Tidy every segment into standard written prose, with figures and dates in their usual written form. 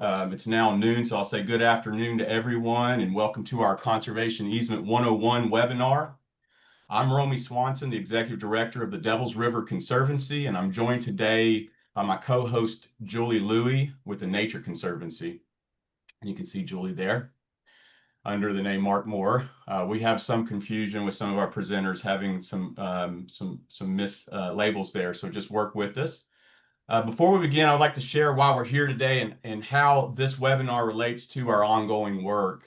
It's now noon, so I'll say good afternoon to everyone and welcome to our Conservation Easement 101 webinar. I'm Romey Swanson, the Executive Director of the Devils River Conservancy, and I'm joined today by my co-host Julie Lewey with the Nature Conservancy. And you can see Julie there under the name Mark Moore. We have some confusion with some of our presenters having some mislabels there, so just work with us. Before we begin, I'd like to share why we're here today and how this webinar relates to our ongoing work.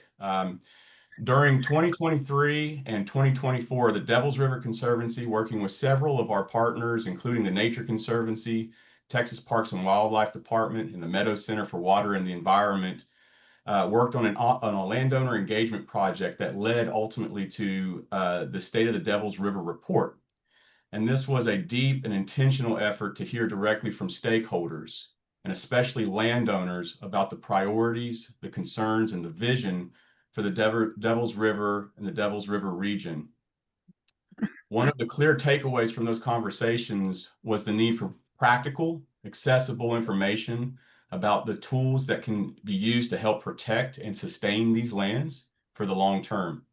During 2023 and 2024, the Devils River Conservancy, working with several of our partners, including the Nature Conservancy, Texas Parks and Wildlife Department, and the Meadows Center for Water and the Environment, worked on a landowner engagement project that led ultimately to the State of the Devils River report. And this was a deep and intentional effort to hear directly from stakeholders, and especially landowners, about the priorities, the concerns, and the vision for the Devils River and the Devils River region. One of the clear takeaways from those conversations was the need for practical, accessible information about the tools that can be used to help protect and sustain these lands for the long term.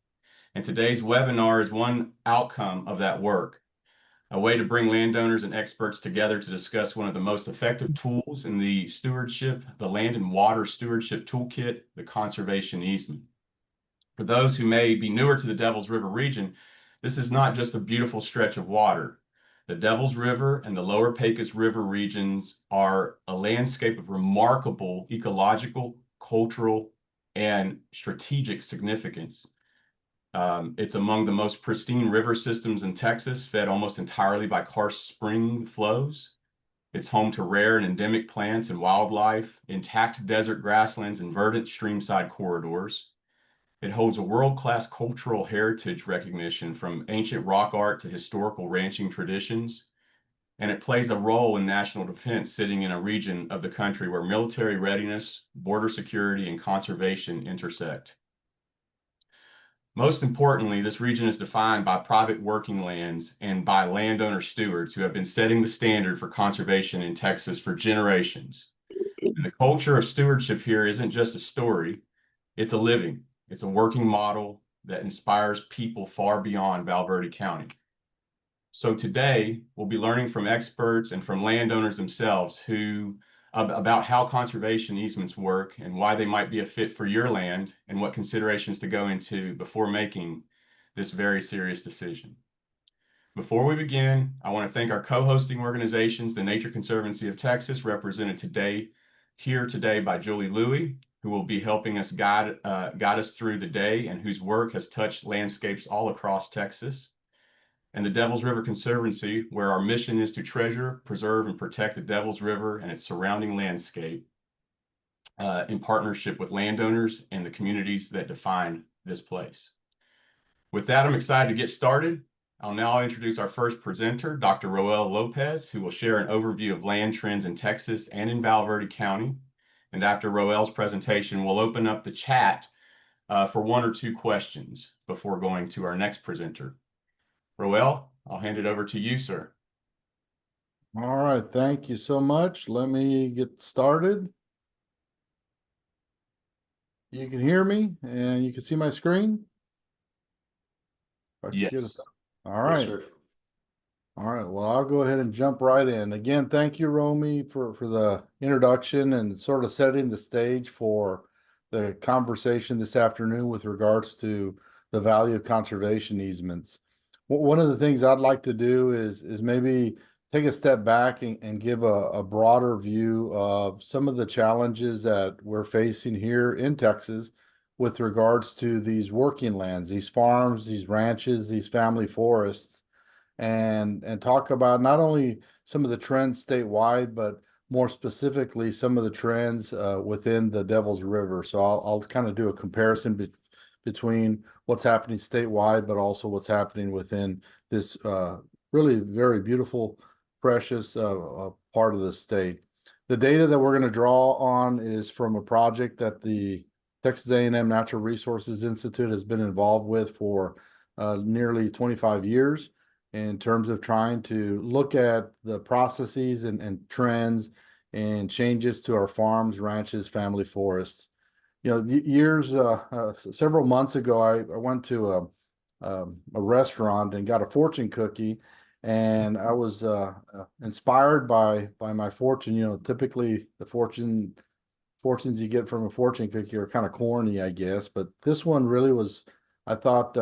And today's webinar is one outcome of that work, a way to bring landowners and experts together to discuss one of the most effective tools in the stewardship, the land and water stewardship toolkit, the conservation easement. For those who may be newer to the Devils River region, this is not just a beautiful stretch of water. The Devils River and the Lower Pecos River regions are a landscape of remarkable ecological, cultural, and strategic significance. It's among the most pristine river systems in Texas, fed almost entirely by karst spring flows. It's home to rare and endemic plants and wildlife, intact desert grasslands, and verdant streamside corridors. It holds a world-class cultural heritage recognition, from ancient rock art to historical ranching traditions. And it plays a role in national defense, sitting in a region of the country where military readiness, border security, and conservation intersect. Most importantly, this region is defined by private working lands and by landowner stewards who have been setting the standard for conservation in Texas for generations. And the culture of stewardship here isn't just a story, it's a living, it's a working model that inspires people far beyond Val Verde County. So today, we'll be learning from experts and from landowners themselves about how conservation easements work and why they might be a fit for your land, and what considerations to go into before making this very serious decision. Before we begin, I want to thank our co-hosting organizations, the Nature Conservancy of Texas, represented here today by Julie Lewey, who will be helping us guide us through the day and whose work has touched landscapes all across Texas, and the Devils River Conservancy, where our mission is to treasure, preserve, and protect the Devils River and its surrounding landscape in partnership with landowners and the communities that define this place. With that, I'm excited to get started. I'll now introduce our first presenter, Dr. Roel Lopez, who will share an overview of land trends in Texas and in Val Verde County. And after Roel's presentation, we'll open up the chat for one or two questions before going to our next presenter. Roel, I'll hand it over to you, sir. All right, thank you so much. Let me get started. You can hear me and you can see my screen? Yes. All right. Yes, sir. All right, well, I'll go ahead and jump right in. Again, thank you, Romey, for the introduction and sort of setting the stage for the conversation this afternoon with regards to the value of conservation easements. One of the things I'd like to do is maybe take a step back and give a broader view of some of the challenges that we're facing here in Texas with regards to these working lands, these farms, these ranches, these family forests, and talk about not only some of the trends statewide, but more specifically some of the trends within the Devils River. So I'll kind of do a comparison between what's happening statewide, but also what's happening within this really very beautiful, precious part of the state. The data that we're going to draw on is from a project that the Texas A&M Natural Resources Institute has been involved with for nearly 25 years in terms of trying to look at the processes and trends and changes to our farms, ranches, family forests. Several months ago, I went to a restaurant and got a fortune cookie, and I was inspired by my fortune. Typically the fortunes you get from a fortune cookie are kind of corny, I guess, but this one really was, I thought,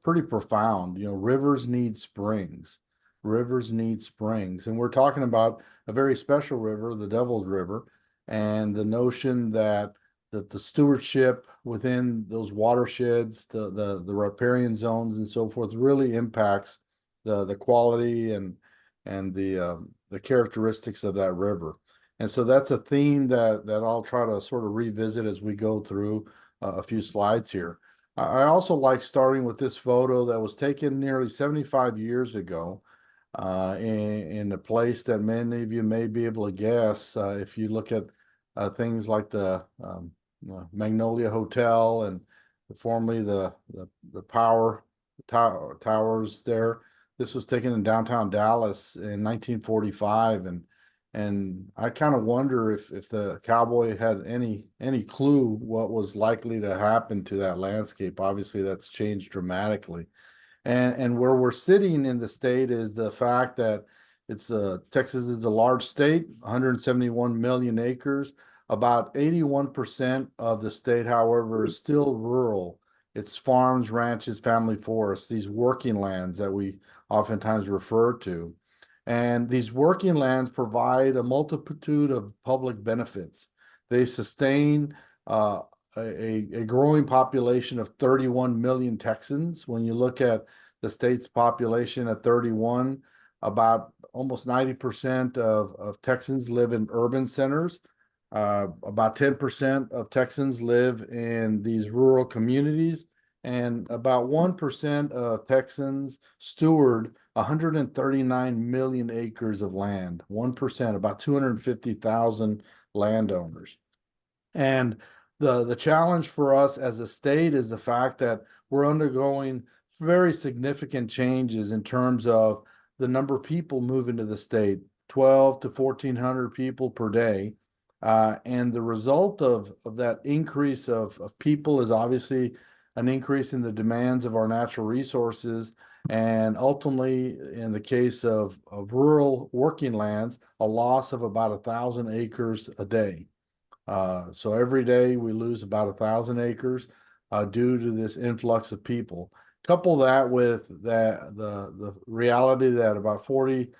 pretty profound. Rivers need springs. Rivers need springs, and we're talking about a very special river, the Devil's River, and the notion that the stewardship within those watersheds, the riparian zones, and so forth, really impacts the quality and the characteristics of that river. And so that's a theme that I'll try to sort of revisit as we go through a few slides here. I also like starting with this photo that was taken nearly 75 years ago in a place that many of you may be able to guess if you look at things like the Magnolia Hotel and formerly the Power Towers there. This was taken in downtown Dallas in 1945, and I kind of wonder if the cowboy had any clue what was likely to happen to that landscape. Obviously, that's changed dramatically. And where we're sitting in the state is the fact that it's Texas is a large state, 171 million acres. About 81% of the state, however, is still rural. It's farms, ranches, family forests, these working lands that we oftentimes refer to. And these working lands provide a multitude of public benefits. They sustain a growing population of 31 million Texans. When you look at the state's population at 31, about almost 90% of Texans live in urban centers. About 10% of Texans live in these rural communities, and about 1% of Texans steward 139 million acres of land. 1%, about 250,000 landowners. And the challenge for us as a state is the fact that we're undergoing very significant changes in terms of the number of people moving to the state, 12 to 1,400 people per day. And the result of that increase of people is obviously an increase in the demands of our natural resources. And ultimately, in the case of rural working lands, a loss of about 1,000 acres a day. So every day we lose about 1,000 acres due to this influx of people. Couple that with the reality that about 40+%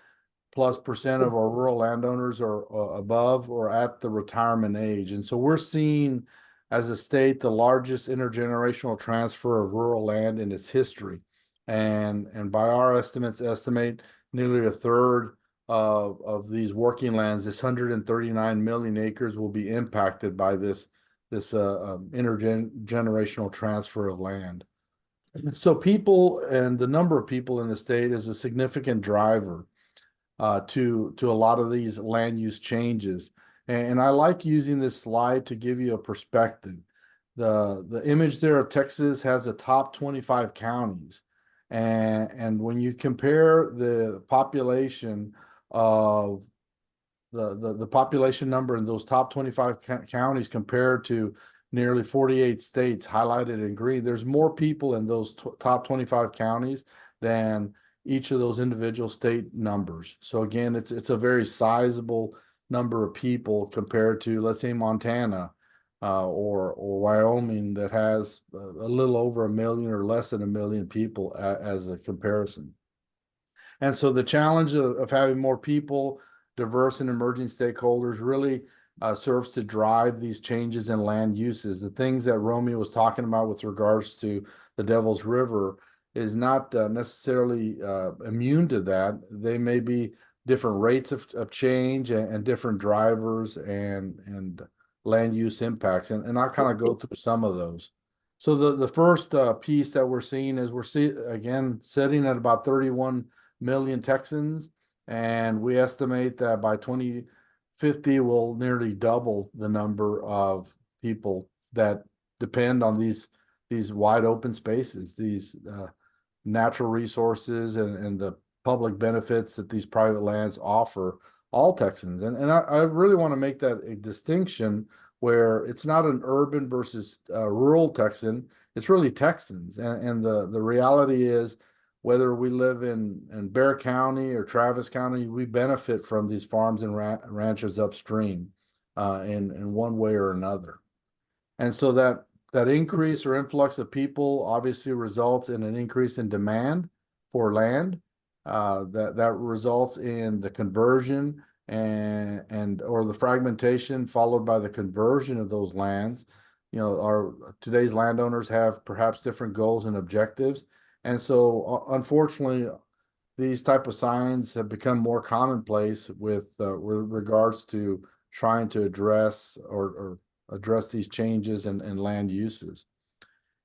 of our rural landowners are above or at the retirement age. And so we're seeing as a state the largest intergenerational transfer of rural land in its history. And by our estimates, estimate nearly a third of these working lands, this 139 million acres, will be impacted by this intergenerational transfer of land. So people and the number of people in the state is a significant driver to a lot of these land use changes. And I like using this slide to give you a perspective. The image there of Texas has the top 25 counties. And when you compare the population of the population number in those top 25 counties compared to nearly 48 states highlighted in green, there's more people in those top 25 counties than each of those individual state numbers. So again, it's a very sizable number of people compared to, let's say, Montana or Wyoming, that has a little over 1 million or less than 1 million people as a comparison. And so the challenge of having more people, diverse and emerging stakeholders, really serves to drive these changes in land uses. The things that Romey was talking about with regards to the Devil's River is not necessarily immune to that. They may be different rates of change and different drivers and land use impacts. And I'll kind of go through some of those. So the first piece that we're seeing is again, sitting at about 31 million Texans, and we estimate that by 2050 we'll nearly double the number of people that depend on these wide open spaces, these natural resources and the public benefits that these private lands offer all Texans. And I really want to make that a distinction where it's not an urban versus rural Texan. It's really Texans. And the reality is, whether we live in Bear County or Travis County, we benefit from these farms and ranches upstream in one way or another. And so that increase or influx of people obviously results in an increase in demand for land. That results in the conversion and or the fragmentation followed by the conversion of those lands. You know, our today's landowners have perhaps different goals and objectives, and so unfortunately, these type of signs have become more commonplace with regards to trying to address or address these changes in land uses.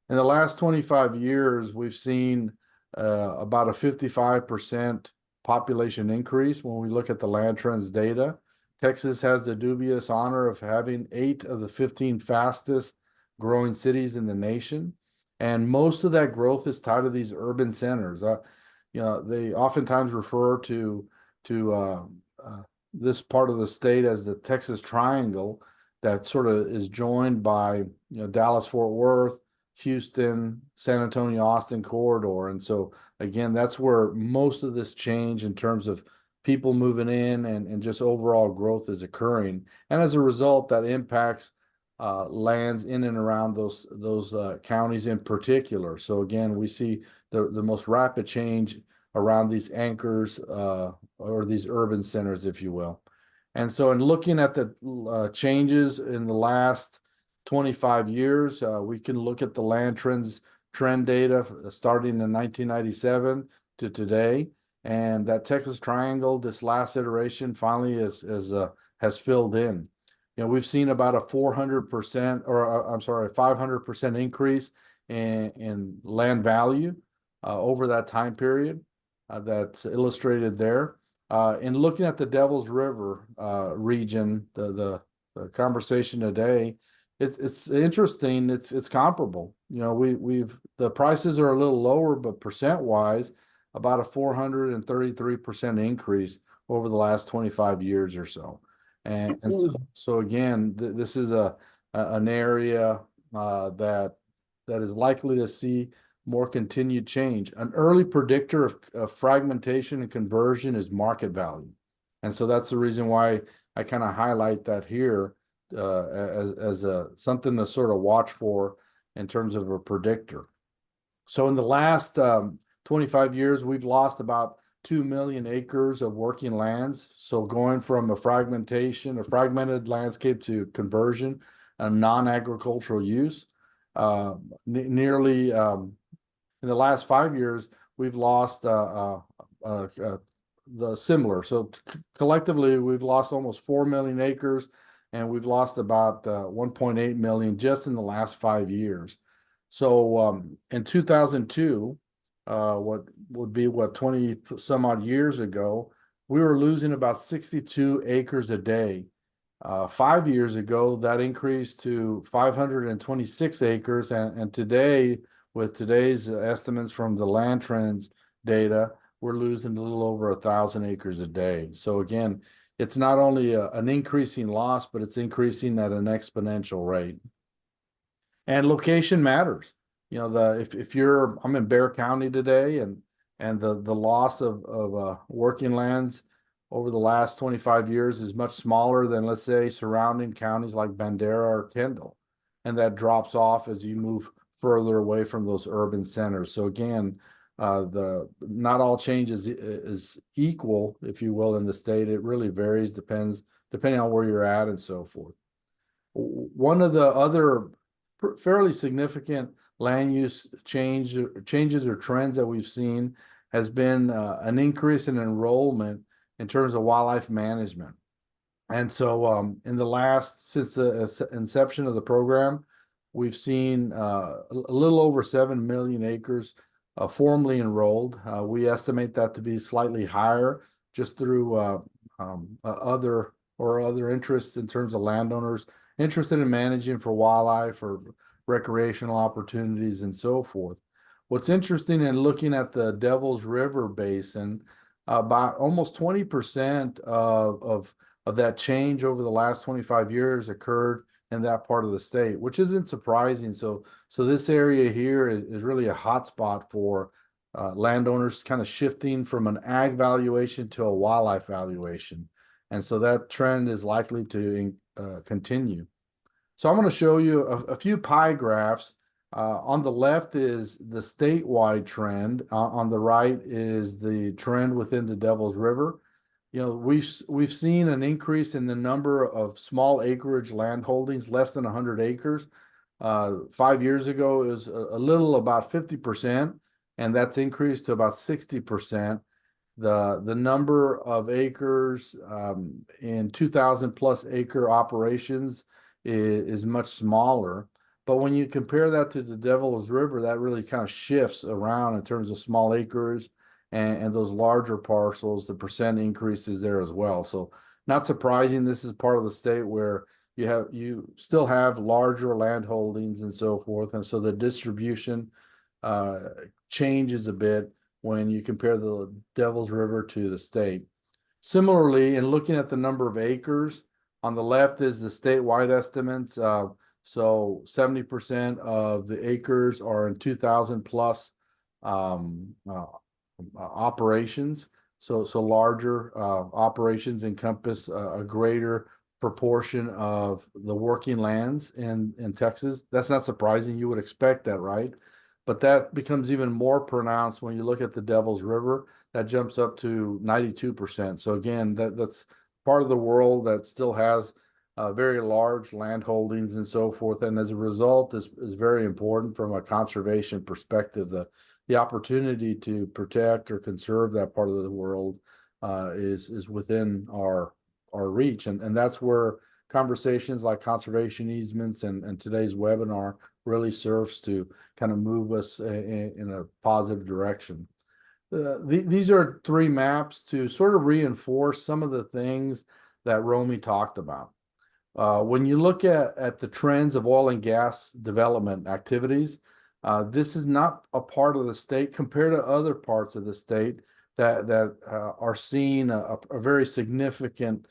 In the last 25 years, we've seen about a 55% population increase when we look at the land trends data. Texas has the dubious honor of having 8 of the 15 fastest growing cities in the nation. And most of that growth is tied to these urban centers. You know, they oftentimes refer to this part of the state as the Texas Triangle, that sort of is joined by, you know, Dallas Fort Worth, Houston, San Antonio, Austin corridor. And so again, that's where most of this change in terms of people moving in and just overall growth is occurring. And as a result, that impacts lands in and around those counties in particular. So again, we see the most rapid change around these anchors or these urban centers, if you will. And so in looking at the changes in the last 25 years, we can look at the land trend data starting in 1997 to today. And that Texas Triangle, this last iteration, finally has filled in. You know, we've seen about a 400% or I'm sorry, 500% increase in land value over that time period. That's illustrated there. In looking at the Devil's River region, the conversation today, it's interesting. It's comparable. You know, we've the prices are a little lower, but percent wise, about a 433% increase over the last 25 years or so. And so again, this is an area that is likely to see more continued change. An early predictor of fragmentation and conversion is market value. And so that's the reason why I kind of highlight that here as something to sort of watch for in terms of a predictor. So in the last 25 years, we've lost about 2 million acres of working lands. So going from a fragmented landscape to conversion, a non-agricultural use, nearly in the last 5 years, we've lost the similar. So collectively, we've lost almost 4 million acres, and we've lost about 1.8 million just in the last 5 years. So in 2002, what would be 20 some odd years ago, we were losing about 62 acres a day. 5 years ago, that increased to 526 acres, and today, with today's estimates from the land trends data, we're losing a little over 1,000 acres a day. So again, it's not only an increasing loss, but it's increasing at an exponential rate. And location matters. You know, if I'm in Bear County today, and the loss of working lands over the last 25 years is much smaller than, let's say, surrounding counties like Bandera or Kendall, and that drops off as you move further away from those urban centers. So again, not all change is equal, if you will, in the state. It really varies, depending on where you're at and so forth. One of the other fairly significant land use changes or trends that we've seen has been an increase in enrollment in terms of wildlife management. And so since the inception of the program, we've seen a little over 7 million acres formally enrolled. We estimate that to be slightly higher just through other interests in terms of landowners interested in managing for wildlife or recreational opportunities and so forth. What's interesting in looking at the Devil's River Basin, About almost 20% of that change over the last 25 years occurred in that part of the state, which isn't surprising. So this area here is really a hotspot for landowners kind of shifting from an ag valuation to a wildlife valuation. And so that trend is likely to continue. So I'm going to show you a few pie graphs. On the left is the statewide trend. On the right is the trend within the Devil's River. You know, we've seen an increase in the number of small acreage land holdings, less than 100 acres. 5 years ago, it was a little about 50%, and that's increased to about 60%. The number of acres in 2,000 plus acre operations is much smaller. But when you compare that to the Devil's River, that really kind of shifts around in terms of small acres and those larger parcels, the percent increases there as well. So not surprising, this is part of the state where you still have larger land holdings and so forth. And so the distribution changes a bit when you compare the Devil's River to the state. Similarly, in looking at the number of acres, on the left is the statewide estimates. So 70% of the acres are in 2,000 plus operations. So larger operations encompass a greater proportion of the working lands in Texas. That's not surprising. You would expect that, right? But that becomes even more pronounced when you look at the Devil's River. That jumps up to 92%. So again, that's part of the world that still has very large land holdings and so forth. And as a result, this is very important from a conservation perspective. The opportunity to protect or conserve that part of the world is within our reach. And that's where conversations like conservation easements and today's webinar really serves to kind of move us in a positive direction. These are three maps to sort of reinforce some of the things that Romey talked about. When you look at the trends of oil and gas development activities, this is not a part of the state compared to other parts of the state that are seeing a very significant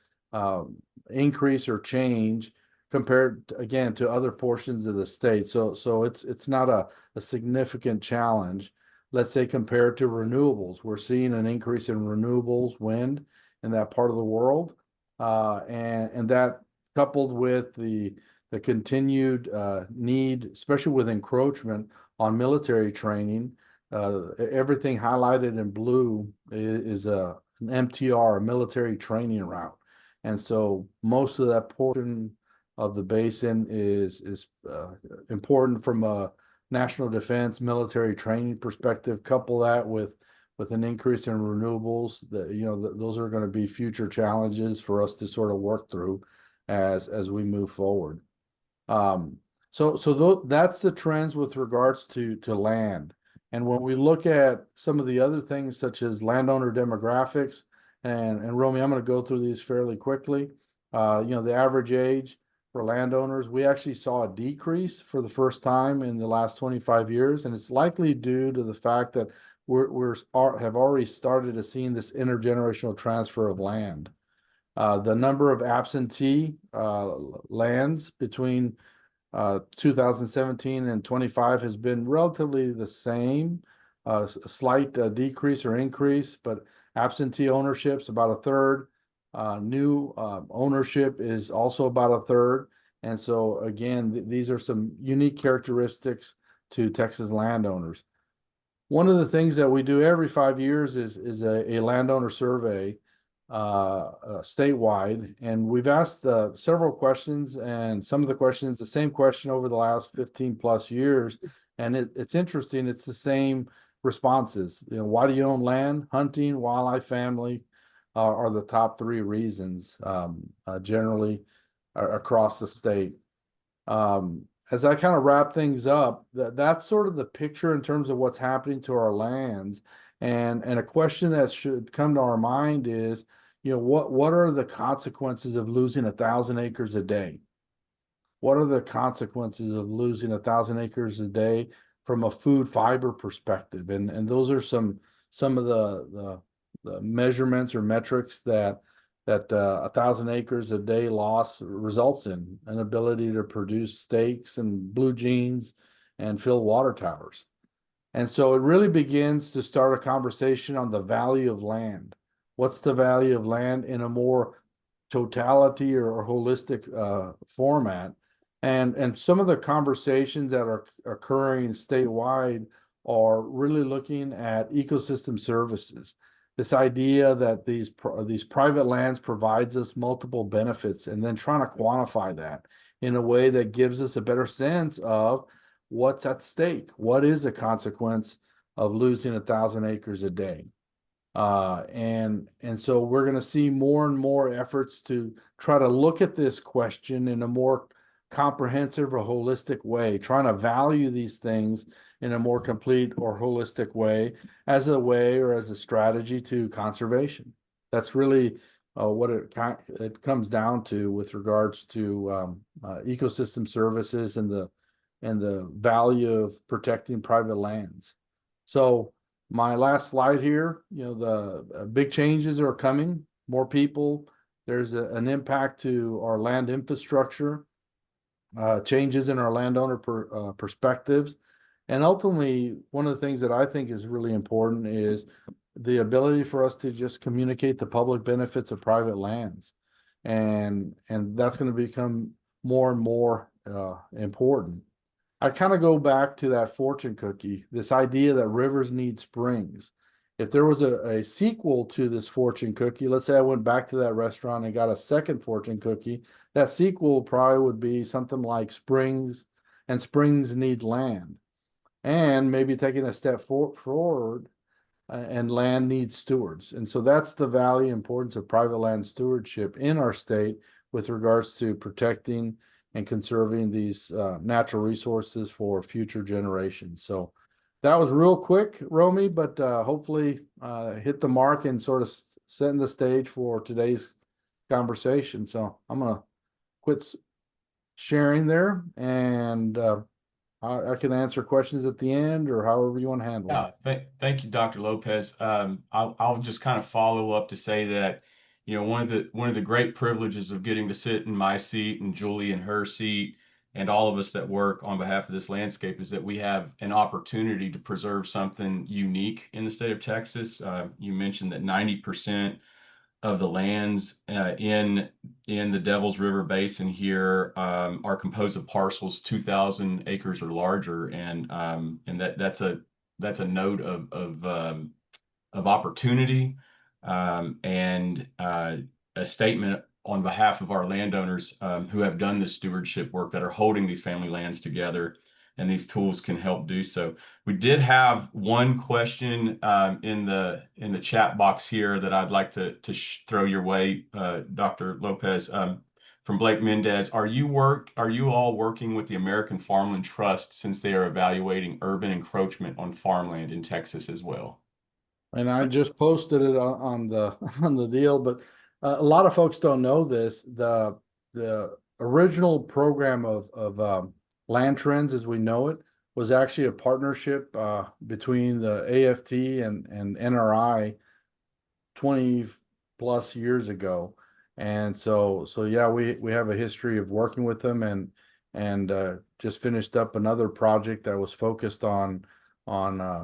increase or change compared again to other portions of the state. So it's not a significant challenge. Let's say compared to renewables, we're seeing an increase in renewables, wind in that part of the world, and that coupled with the continued need, especially with encroachment on military training. Everything highlighted in blue is an MTR, a military training route. And so most of that portion of the basin is important from a national defense military training perspective. Couple that with an increase in renewables, those are going to be future challenges for us to sort of work through as we move forward. So that's the trends with regards to land. And when we look at some of the other things such as landowner demographics, and Romey, I'm going to go through these fairly quickly. The average age for landowners, we actually saw a decrease for the first time in the last 25 years, and it's likely due to the fact that have already started to see this intergenerational transfer of land. The number of absentee lands between 2017 and 25 has been relatively the same, a slight decrease or increase, but absentee ownership's about a third. New ownership is also about a third. And so again, these are some unique characteristics to Texas landowners. One of the things that we do every 5 years is a landowner survey statewide, and we've asked several questions, and some of the questions, the same question over the last 15 plus years, and it's interesting. It's the same responses. Why do you own land? Hunting, wildlife, family are the top three reasons generally across the state. As I kind of wrap things up, that's sort of the picture in terms of what's happening to our lands. And a question that should come to our mind is, what are the consequences of losing 1,000 acres a day? What are the consequences of losing 1,000 acres a day from a food fiber perspective? And those are some of the the measurements or metrics that 1,000 acres a day loss results in an ability to produce steaks and blue jeans and fill water towers. And so it really begins to start a conversation on the value of land. What's the value of land in a more totality or holistic format? And some of the conversations that are occurring statewide are really looking at ecosystem services. This idea that these private lands provides us multiple benefits, and then trying to quantify that in a way that gives us a better sense of what's at stake. What is the consequence of losing 1,000 acres a day? And so we're going to see more and more efforts to try to look at this question in a more comprehensive or holistic way, trying to value these things in a more complete or holistic way as a way or as a strategy to conservation. That's really what it comes down to with regards to ecosystem services and the value of protecting private lands. So my last slide here, the big changes are coming, more people. There's an impact to our land infrastructure, changes in our landowner perspectives. And ultimately, one of the things that I think is really important is the ability for us to just communicate the public benefits of private lands. And that's going to become more and more important. I kind of go back to that fortune cookie, this idea that rivers need springs. If there was a sequel to this fortune cookie, let's say I went back to that restaurant and got a second fortune cookie, that sequel probably would be something like springs, and springs need land. And maybe taking a step forward, and land needs stewards. And so that's the value and importance of private land stewardship in our state with regards to protecting and conserving these natural resources for future generations. So that was real quick, Romey, but hopefully hit the mark and sort of setting the stage for today's conversation. So I'm going to quit sharing there, and I can answer questions at the end or however you want to handle it. Yeah, thank you, Dr. Lopez. I'll just kind of follow up to say that, one of the great privileges of getting to sit in my seat and Julie in her seat and all of us that work on behalf of this landscape is that we have an opportunity to preserve something unique in the state of Texas. You mentioned that 90% of the lands in the Devils River Basin here are composed of parcels 2,000 acres or larger, and that's a note of opportunity, and a statement on behalf of our landowners who have done this stewardship work, that are holding these family lands together, and these tools can help do so. We did have one question in the chat box here that I'd like to throw your way, Dr. Lopez, from Blake Mendez. Are you all working with the American Farmland Trust, since they are evaluating urban encroachment on farmland in Texas as well? And I just posted it on the on the deal, but a lot of folks don't know this. The original program of Land Trends as we know it was actually a partnership between the AFT and NRI 20 plus years ago. And so yeah, we have a history of working with them, and just finished up another project that was focused on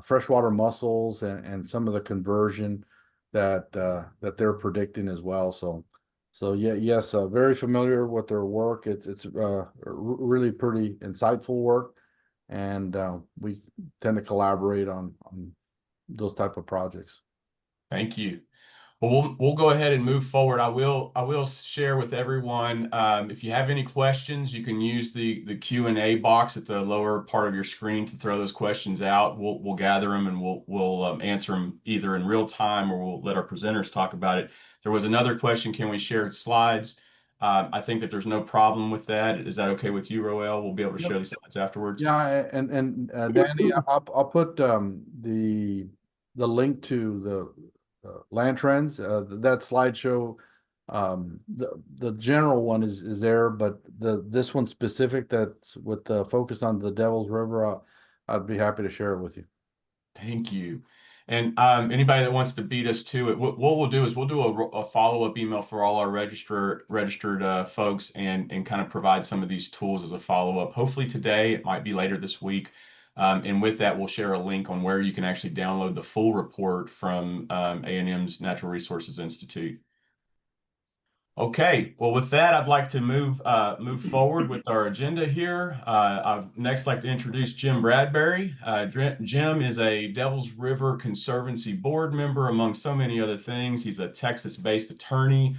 freshwater mussels and some of the conversion that they're predicting as well. So yeah, yes, very familiar with their work. It's really pretty insightful work, and we tend to collaborate on those type of projects. Thank you. Well, we'll go ahead and move forward. I will share with everyone, if you have any questions, you can use the Q&A box at the lower part of your screen to throw those questions out. We'll gather them, and we'll answer them either in real time, or we'll let our presenters talk about it. There was another question: can we share slides? I think that there's no problem with that. Is that okay with you, Roel? We'll be able to share the slides afterwards. Yeah, and Danny, I'll put the link to the land trends. That slideshow, the general one is there, but this one specific, that's with the focus on the Devil's River, I'd be happy to share it with you. Thank you. And anybody that wants to beat us to it, what we'll do is we'll do a follow-up email for all our registered folks and kind of provide some of these tools as a follow-up. Hopefully today, it might be later this week. And with that, we'll share a link on where you can actually download the full report from A&M's Natural Resources Institute. Okay, well, with that, I'd like to move forward with our agenda here. I'd next like to introduce Jim Bradbury. Jim is a Devils River Conservancy board member, among so many other things. He's a Texas-based attorney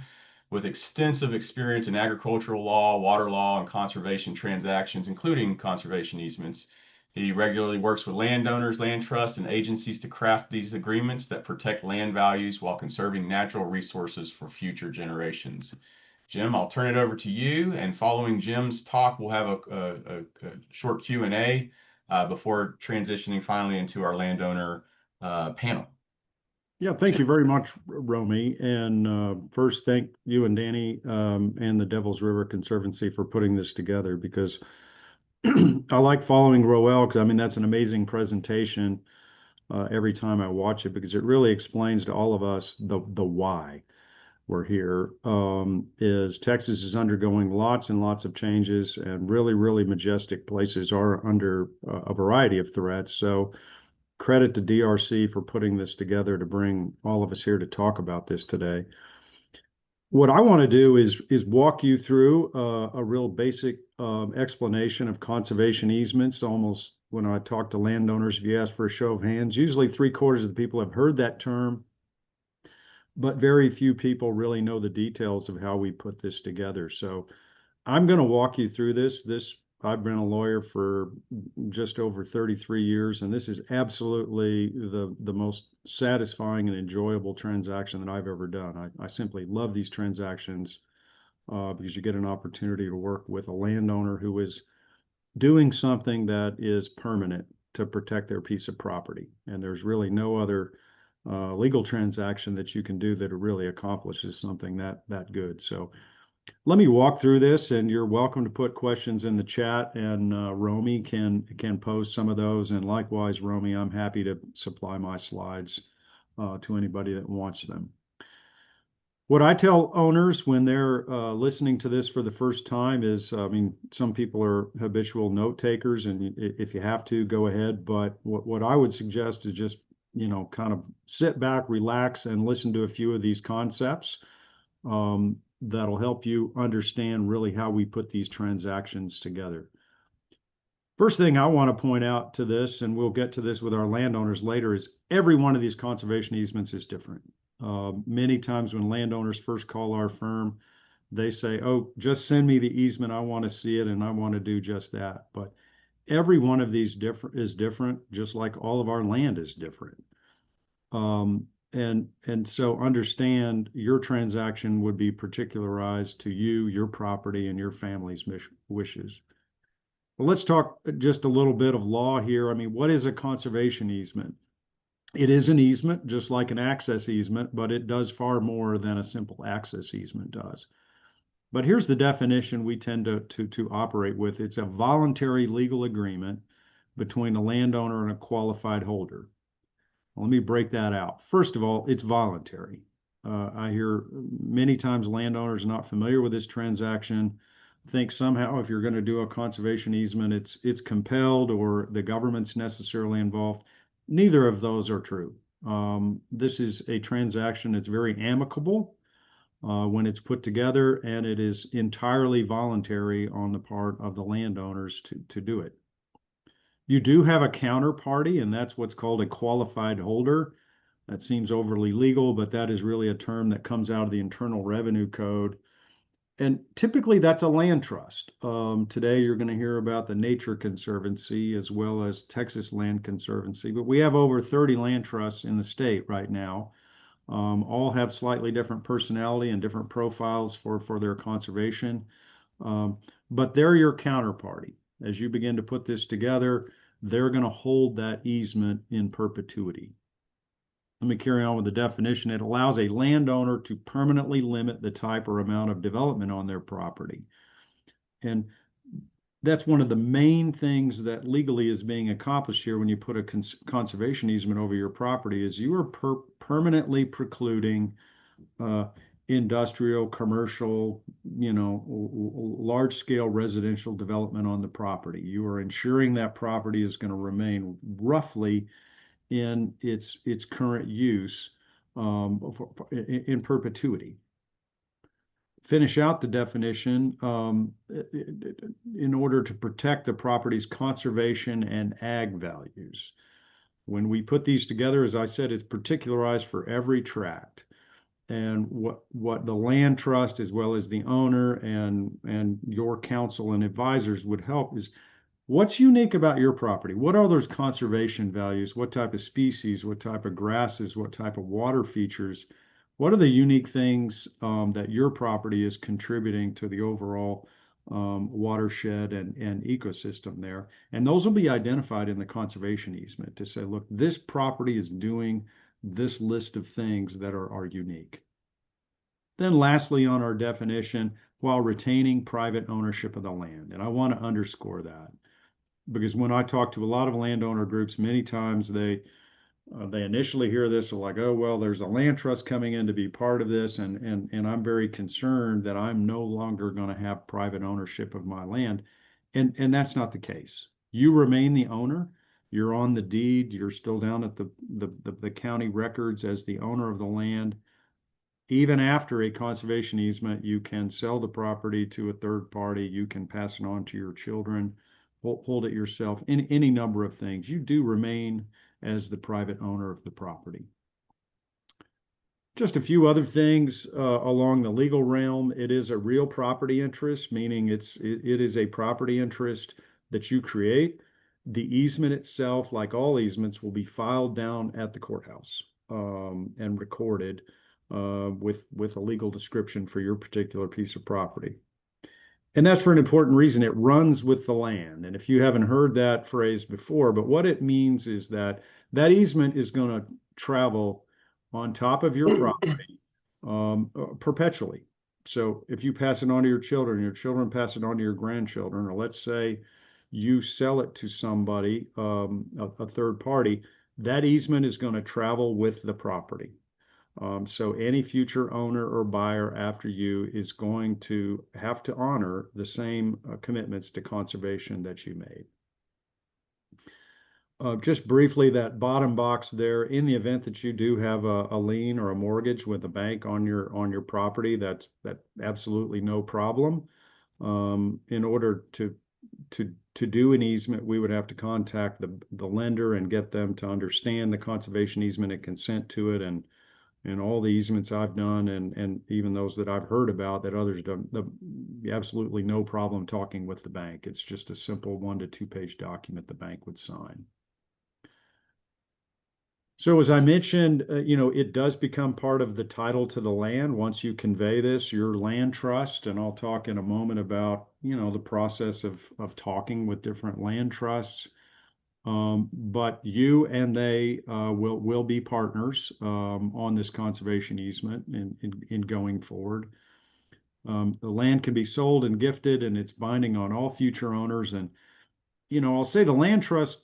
with extensive experience in agricultural law, water law, and conservation transactions, including conservation easements. He regularly works with landowners, land trusts, and agencies to craft these agreements that protect land values while conserving natural resources for future generations. Jim, I'll turn it over to you, and following Jim's talk, we'll have a short Q&A before transitioning finally into our landowner panel. Yeah, thank you very much, Romey. And first, thank you and Danny and the Devils River Conservancy for putting this together, because I like following Roel, because I mean, that's an amazing presentation every time I watch it, because it really explains to all of us the why we're here. Is Texas is undergoing lots and lots of changes, and really, really majestic places are under a variety of threats. So credit to DRC for putting this together to bring all of us here to talk about this today. What I want to do is walk you through a real basic explanation of conservation easements. Almost when I talk to landowners, if you ask for a show of hands, usually 3/4 of the people have heard that term, but very few people really know the details of how we put this together. So I'm going to walk you through this. I've been a lawyer for just over 33 years, and this is absolutely the most satisfying and enjoyable transaction that I've ever done. I simply love these transactions because you get an opportunity to work with a landowner who is doing something that is permanent to protect their piece of property. And there's really no other legal transaction that you can do that really accomplishes something that good. So let me walk through this, and you're welcome to put questions in the chat, and Romey can pose some of those. And likewise, Romey, I'm happy to supply my slides to anybody that wants them. What I tell owners when they're listening to this for the first time is, I mean, some people are habitual note takers, and if you have to, go ahead. But what I would suggest is just, kind of sit back, relax, and listen to a few of these concepts. That'll help you understand really how we put these transactions together. First thing I want to point out to this, and we'll get to this with our landowners later, is every one of these conservation easements is different. Many times when landowners first call our firm, they say, oh, just send me the easement. I want to see it, and I want to do just that. But every one of these is different, just like all of our land is different. And so understand your transaction would be particularized to you, your property, and your family's wishes. Well, let's talk just a little bit of law here. I mean, what is a conservation easement? It is an easement, just like an access easement, but it does far more than a simple access easement does. But here's the definition we tend to operate with. It's a voluntary legal agreement between a landowner and a qualified holder. Let me break that out. First of all, it's voluntary. I hear many times landowners are not familiar with this transaction, think somehow if you're going to do a conservation easement, it's compelled or the government's necessarily involved. Neither of those are true. This is a transaction that's very amicable when it's put together, and it is entirely voluntary on the part of the landowners to do it. You do have a counterparty, and that's what's called a qualified holder. That seems overly legal, but that is really a term that comes out of the Internal Revenue Code. And typically that's a land trust. Today you're going to hear about the Nature Conservancy as well as Texas Land Conservancy, but we have over 30 land trusts in the state right now. All have slightly different personality and different profiles for their conservation. But they're your counterparty. As you begin to put this together, they're going to hold that easement in perpetuity. Let me carry on with the definition. It allows a landowner to permanently limit the type or amount of development on their property. And that's one of the main things that legally is being accomplished here when you put a conservation easement over your property is you are permanently precluding industrial, commercial, large scale residential development on the property. You are ensuring that property is going to remain roughly in its current use in perpetuity. Finish out the definition in order to protect the property's conservation and ag values. When we put these together, as I said, it's particularized for every tract. And what the land trust, as well as the owner and your counsel and advisors would help is what's unique about your property? What are those conservation values? What type of species? What type of grasses? What type of water features? What are the unique things that your property is contributing to the overall watershed and ecosystem there? And those will be identified in the conservation easement to say, look, this property is doing this list of things that are unique. Then lastly, on our definition, while retaining private ownership of the land. And I want to underscore that because when I talk to a lot of landowner groups, many times they initially hear this, are like, oh, well, there's a land trust coming in to be part of this. And I'm very concerned that I'm no longer going to have private ownership of my land. And that's not the case. You remain the owner. You're on the deed. You're still down at the county records as the owner of the land. Even after a conservation easement, you can sell the property to a third party. You can pass it on to your children, hold it yourself, any number of things. You do remain as the private owner of the property. Just a few other things along the legal realm. It is a real property interest, meaning it is a property interest that you create. The easement itself, like all easements, will be filed down at the courthouse and recorded with a legal description for your particular piece of property. And that's for an important reason. It runs with the land. And if you haven't heard that phrase before, but what it means is that that easement is going to travel on top of your property perpetually. So if you pass it on to your children pass it on to your grandchildren, or let's say you sell it to somebody, a third party, that easement is going to travel with the property. So any future owner or buyer after you is going to have to honor the same commitments to conservation that you made. Just briefly, that bottom box there, in the event that you do have a lien or a mortgage with a bank on your property, that's absolutely no problem. In order to do an easement, we would have to contact the lender and get them to understand the conservation easement and consent to it, and all the easements I've done, and even those that I've heard about that others done, absolutely no problem talking with the bank. It's just a simple 1 to 2 page document the bank would sign. So as I mentioned, it does become part of the title to the land once you convey this, your land trust, and I'll talk in a moment about, the process of talking with different land trusts. But you and they will be partners on this conservation easement in going forward. The land can be sold and gifted, and it's binding on all future owners. And I'll say the land trust,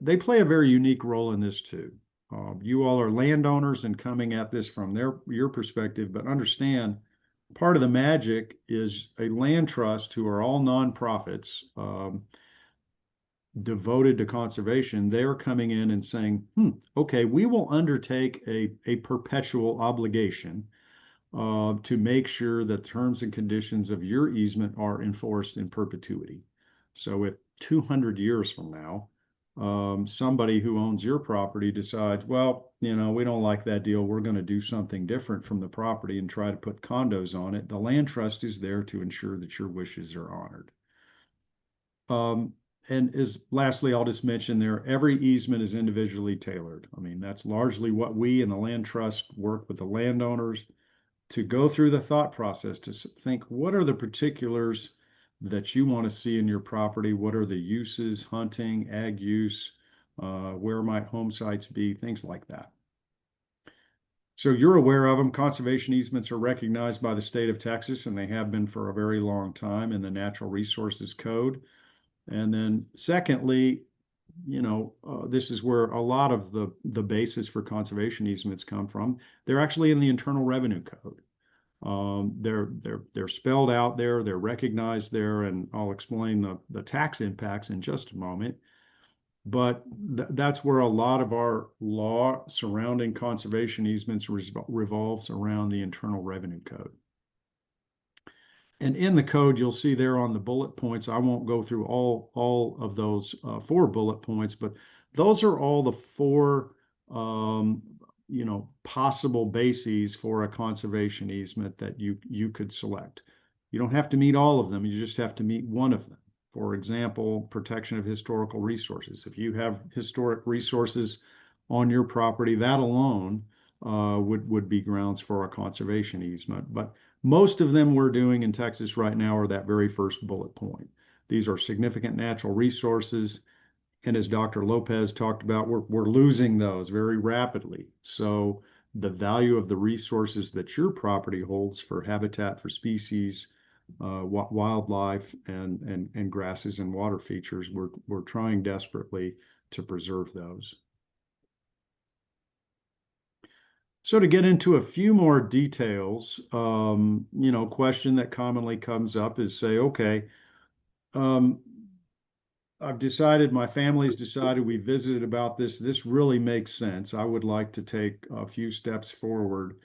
they play a very unique role in this too. You all are landowners and coming at this from your perspective, but understand part of the magic is a land trust, who are all nonprofits, devoted to conservation. They're coming in and saying, okay, we will undertake a perpetual obligation to make sure that terms and conditions of your easement are enforced in perpetuity. So if 200 years from now, somebody who owns your property decides, well, we don't like that deal, we're going to do something different from the property and try to put condos on it, the land trust is there to ensure that your wishes are honored. And lastly, I'll just mention there, every easement is individually tailored. I mean, that's largely what we in the land trust work with the landowners to go through the thought process to think, what are the particulars that you want to see in your property? What are the uses, hunting, ag use, where might home sites be, things like that. So you're aware of them. Conservation easements are recognized by the state of Texas, and they have been for a very long time in the Natural Resources Code. And then secondly, this is where a lot of the basis for conservation easements come from. They're actually in the Internal Revenue Code. They're spelled out there, they're recognized there, and I'll explain the tax impacts in just a moment. But that's where a lot of our law surrounding conservation easements revolves around the Internal Revenue Code. And in the code, you'll see there on the bullet points, I won't go through all of those 4 bullet points, but those are all the 4 possible bases for a conservation easement that you could select. You don't have to meet all of them, you just have to meet one of them. For example, protection of historical resources. If you have historic resources on your property, that alone would be grounds for a conservation easement. But most of them we're doing in Texas right now are that very first bullet point. These are significant natural resources. And as Dr. Lopez talked about, we're losing those very rapidly. So the value of the resources that your property holds for habitat for species, wildlife, and grasses and water features, we're trying desperately to preserve those. So to get into a few more details, question that commonly comes up is say, okay, I've decided, my family's decided, we visited about this. This really makes sense. I would like to take a few steps forward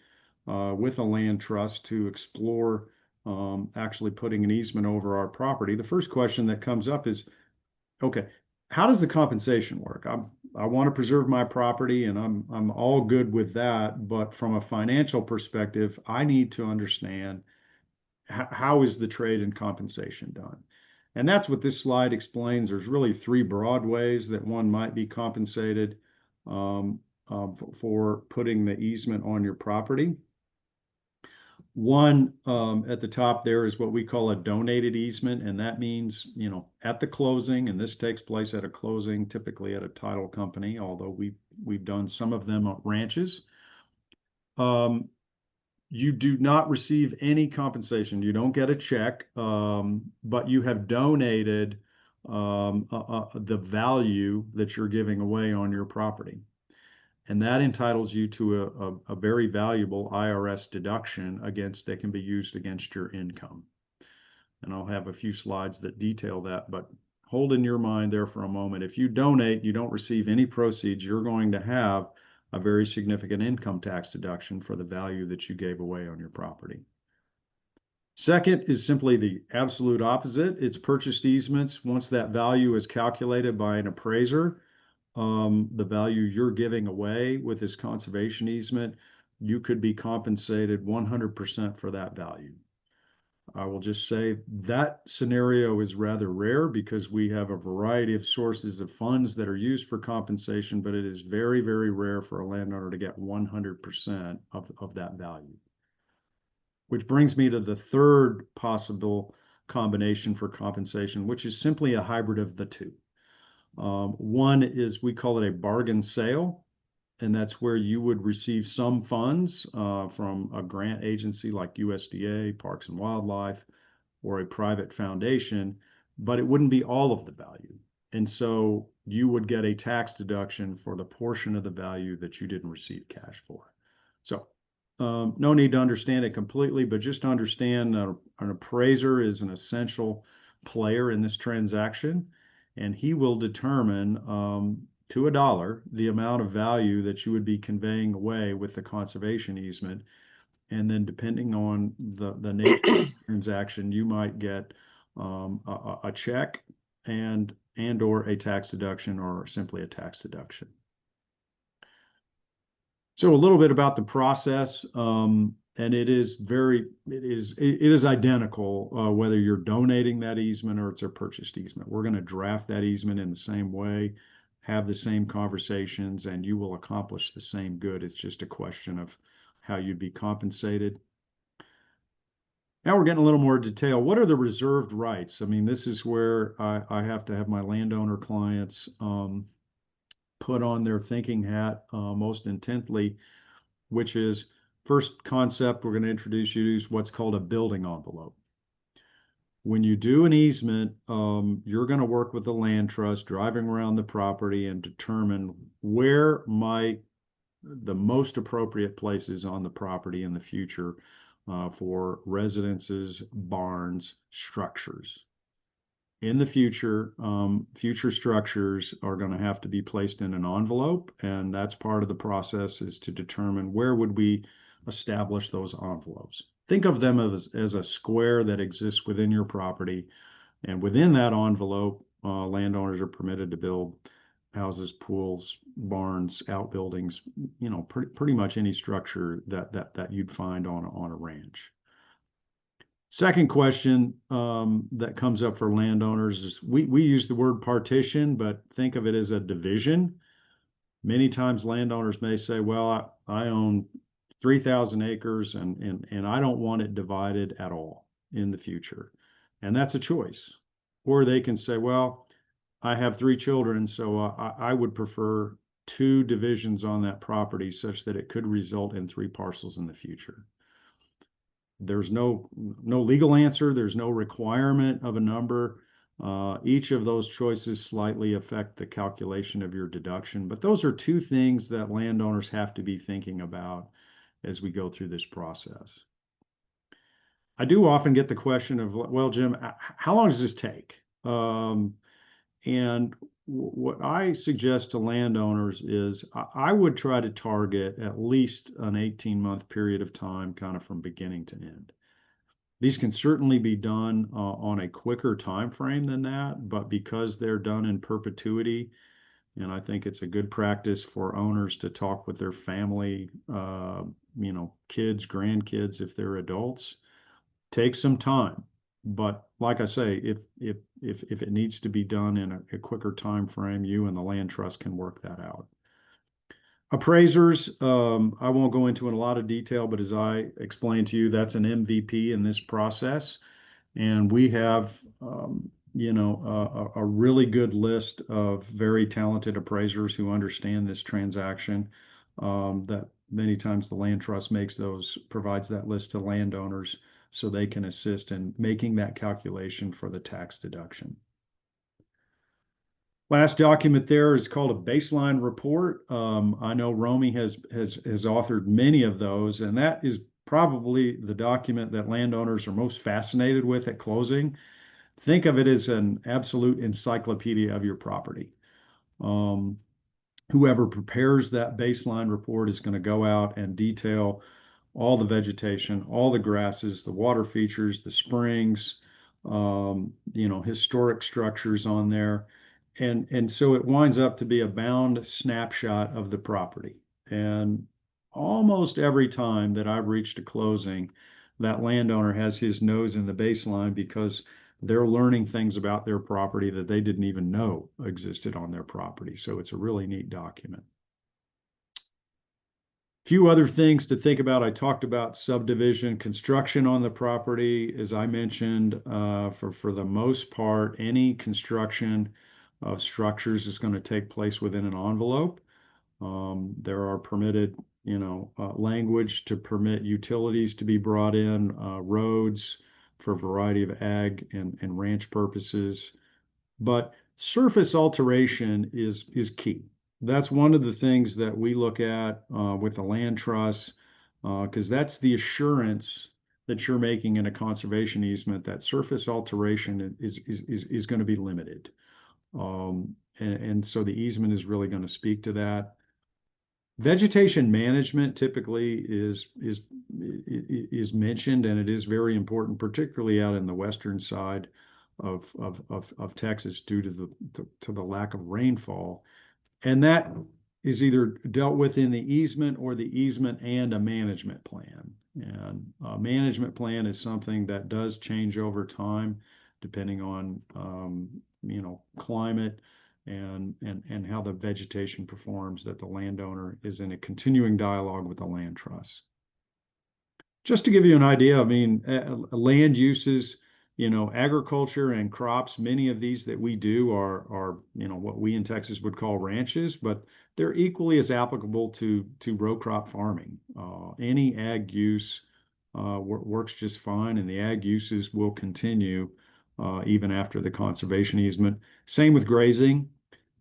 with a land trust to explore actually putting an easement over our property. The first question that comes up is, okay, how does the compensation work? I want to preserve my property, and I'm all good with that. But from a financial perspective, I need to understand how is the trade and compensation done. And that's what this slide explains. There's really 3 broad ways that one might be compensated for putting the easement on your property. One at the top there is what we call a donated easement, and that means, at the closing, and this takes place at a closing, typically at a title company, although we've done some of them at ranches. You do not receive any compensation. You don't get a check, but you have donated the value that you're giving away on your property. And that entitles you to a very valuable IRS deduction that can be used against your income. And I'll have a few slides that detail that, but hold in your mind there for a moment. If you donate, you don't receive any proceeds, you're going to have a very significant income tax deduction for the value that you gave away on your property. Second is simply the absolute opposite. It's purchased easements. Once that value is calculated by an appraiser, the value you're giving away with this conservation easement, you could be compensated 100% for that value. I will just say that scenario is rather rare because we have a variety of sources of funds that are used for compensation, but it is very, very rare for a landowner to get 100% of that value. Which brings me to the third possible combination for compensation, which is simply a hybrid of the 2. One is, we call it a bargain sale, and that's where you would receive some funds from a grant agency like USDA, Parks and Wildlife, or a private foundation, but it wouldn't be all of the value. And so you would get a tax deduction for the portion of the value that you didn't receive cash for. So no need to understand it completely, but just understand an appraiser is an essential player in this transaction, and he will determine to a dollar the amount of value that you would be conveying away with the conservation easement. And then depending on the nature of the transaction, you might get a check and or a tax deduction, or simply a tax deduction. So a little bit about the process, and it is identical whether you're donating that easement or it's a purchased easement. We're going to draft that easement in the same way, have the same conversations, and you will accomplish the same good. It's just a question of how you'd be compensated. Now we're getting a little more detail. What are the reserved rights? I mean, this is where I have to have my landowner clients put on their thinking hat most intently. which is first concept we're going to introduce you to is what's called a building envelope. When you do an easement, you're going to work with the land trust, driving around the property and determine where might the most appropriate places on the property in the future for residences, barns, structures. In the future, future structures are going to have to be placed in an envelope, and that's part of the process is to determine where would we establish those envelopes. Think of them as a square that exists within your property, and within that envelope, landowners are permitted to build houses, pools, barns, outbuildings, you know, pretty much any structure that you'd find on a ranch. Second question that comes up for landowners is we use the word partition, but think of it as a division. Many times landowners may say, well, I own 3,000 acres and I don't want it divided at all in the future. And that's a choice. Or they can say, well, I have 3 children, so I would prefer 2 divisions on that property such that it could result in 3 parcels in the future. There's no legal answer. There's no requirement of a number. Each of those choices slightly affect the calculation of your deduction, but those are 2 things that landowners have to be thinking about as we go through this process. I do often get the question of, well, Jim, how long does this take? And what I suggest to landowners is I would try to target at least an 18-month period of time, kind of from beginning to end. These can certainly be done on a quicker time frame than that, but because they're done in perpetuity, and I think it's a good practice for owners to talk with their family, you know, kids, grandkids, if they're adults, take some time. But like I say, if it needs to be done in a quicker time frame, you and the land trust can work that out. Appraisers, I won't go into in a lot of detail, but as I explained to you, that's an MVP in this process. And we have, you know, a really good list of very talented appraisers who understand this transaction. That many times the land trust provides that list to landowners so they can assist in making that calculation for the tax deduction. Last document there is called a baseline report. I know Romey has authored many of those, and that is probably the document that landowners are most fascinated with at closing. Think of it as an absolute encyclopedia of your property. Whoever prepares that baseline report is going to go out and detail all the vegetation, all the grasses, the water features, the springs, you know, historic structures on there. And so it winds up to be a bound snapshot of the property. And almost every time that I've reached a closing, that landowner has his nose in the baseline because they're learning things about their property that they didn't even know existed on their property. So it's a really neat document. Few other things to think about. I talked about subdivision construction on the property. As I mentioned, for the most part, any construction of structures is going to take place within an envelope. There are permitted, you know, language to permit utilities to be brought in, roads for a variety of ag and ranch purposes. But surface alteration is key. That's one of the things that we look at with the land trust, because that's the assurance that you're making in a conservation easement that surface alteration is going to be limited. And so the easement is really going to speak to that. Vegetation management typically is mentioned, and it is very important, particularly out in the western side of Texas due to the lack of rainfall. And that is either dealt with in the easement or the easement and a management plan. And a management plan is something that does change over time, depending on you know, climate and how the vegetation performs, that the landowner is in a continuing dialogue with the land trust. Just to give you an idea, I mean, land uses agriculture and crops, many of these that we do are what we in Texas would call ranches, but they're equally as applicable to row crop farming. Any ag use works just fine, and the ag uses will continue even after the conservation easement. Same with grazing,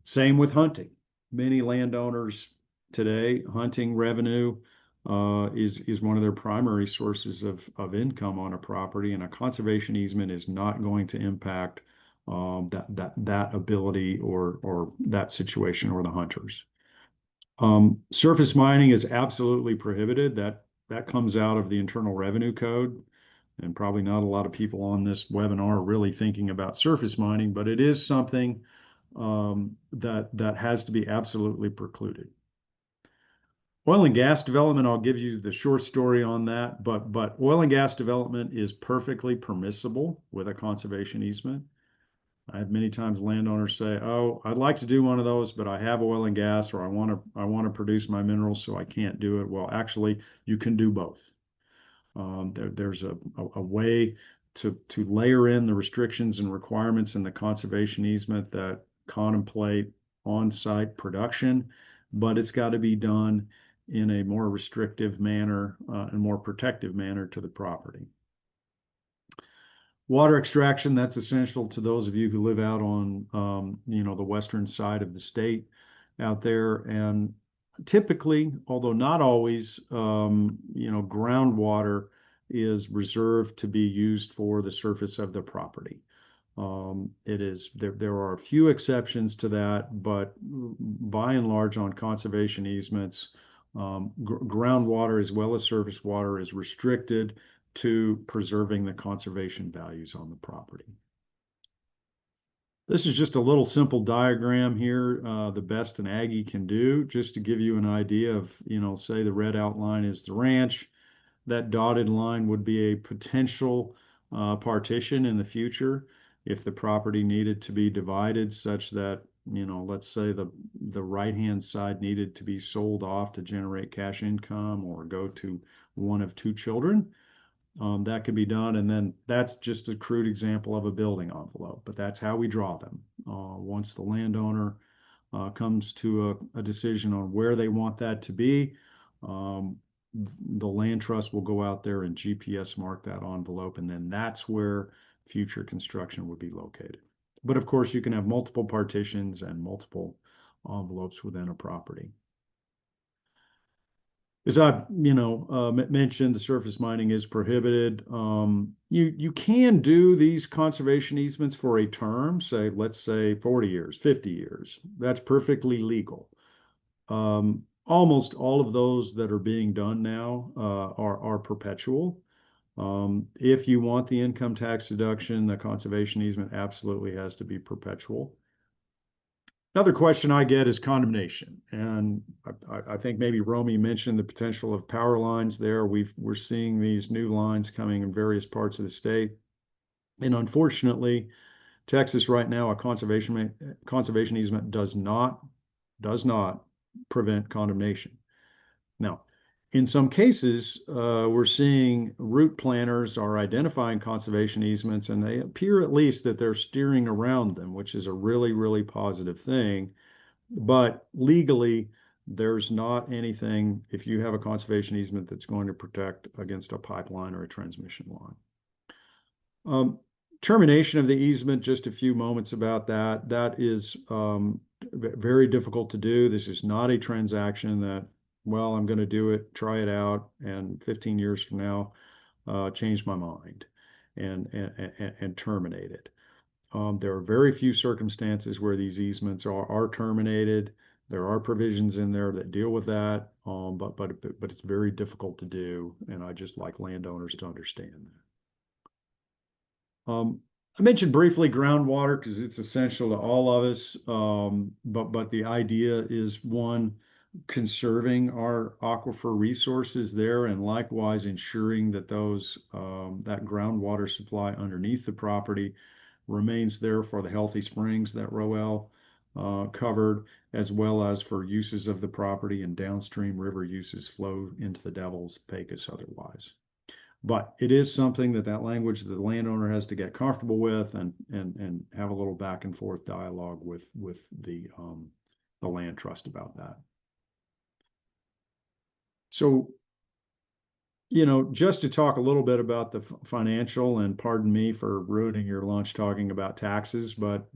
same with hunting. Many landowners today, hunting revenue is one of their primary sources of income on a property, and a conservation easement is not going to impact that ability or that situation or the hunters. Surface mining is absolutely prohibited. That comes out of the Internal Revenue Code, and probably not a lot of people on this webinar are really thinking about surface mining, but it is something that has to be absolutely precluded. Oil and gas development, I'll give you the short story on that, but oil and gas development is perfectly permissible with a conservation easement. I have many times landowners say, "Oh, I'd like to do one of those, but I have oil and gas, or I want to produce my minerals, so I can't do it." Well, actually, you can do both. There's a way to layer in the restrictions and requirements in the conservation easement that contemplate on-site production, but it's got to be done in a more restrictive manner and more protective manner to the property. Water extraction, that's essential to those of you who live out on the western side of the state out there. And typically, although not always, groundwater is reserved to be used for the surface of the property. There are a few exceptions to that, but by and large on conservation easements, groundwater as well as surface water is restricted to preserving the conservation values on the property. This is just a little simple diagram here, the best an Aggie can do, just to give you an idea of, say the red outline is the ranch. That dotted line would be a potential partition in the future if the property needed to be divided such that, let's say the right-hand side needed to be sold off to generate cash income or go to one of two children. That could be done, and then that's just a crude example of a building envelope, but that's how we draw them. Once the landowner comes to a decision on where they want that to be, the land trust will go out there and GPS mark that envelope, and then that's where future construction would be located. But of course, you can have multiple partitions and multiple envelopes within a property. As I, mentioned, the surface mining is prohibited. You can do these conservation easements for a term, let's say 40 years, 50 years. That's perfectly legal. Almost all of those that are being done now are perpetual. If you want the income tax deduction, the conservation easement absolutely has to be perpetual. Another question I get is condemnation, and I think maybe Romey mentioned the potential of power lines there. We're seeing these new lines coming in various parts of the state, and unfortunately, Texas right now, a conservation easement does not prevent condemnation. Now, in some cases, we're seeing route planners are identifying conservation easements, and they appear at least that they're steering around them, which is a really, really positive thing. But legally, there's not anything, if you have a conservation easement, that's going to protect against a pipeline or a transmission line. Termination of the easement, just a few moments about that. That is very difficult to do. This is not a transaction that, well, I'm going to do it, try it out, and 15 years from now, change my mind and terminate it. There are very few circumstances where these easements are terminated. There are provisions in there that deal with that, but it's very difficult to do, and I just like landowners to understand that. I mentioned briefly groundwater because it's essential to all of us, but the idea is, one, conserving our aquifer resources there, and likewise ensuring that that groundwater supply underneath the property remains there for the healthy springs that Roel covered, as well as for uses of the property and downstream river uses flow into the Devils, Pecos, otherwise. But it is something that language that the landowner has to get comfortable with and have a little back and forth dialogue with the land trust about that. So, just to talk a little bit about the financial, and pardon me for ruining your lunch talking about taxes, but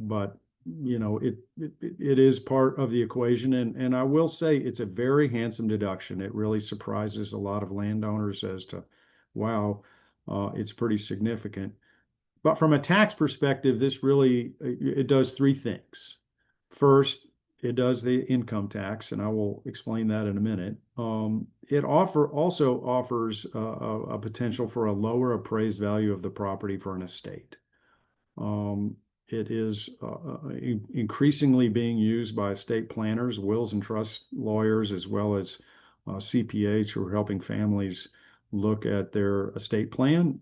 it is part of the equation, and I will say it's a very handsome deduction. It really surprises a lot of landowners as to, wow, it's pretty significant. But from a tax perspective, this really it does three things. First, it does the income tax, and I will explain that in a minute. It also offers a potential for a lower appraised value of the property for an estate. It is increasingly being used by estate planners, wills and trust lawyers, as well as CPAs who are helping families look at their estate plan.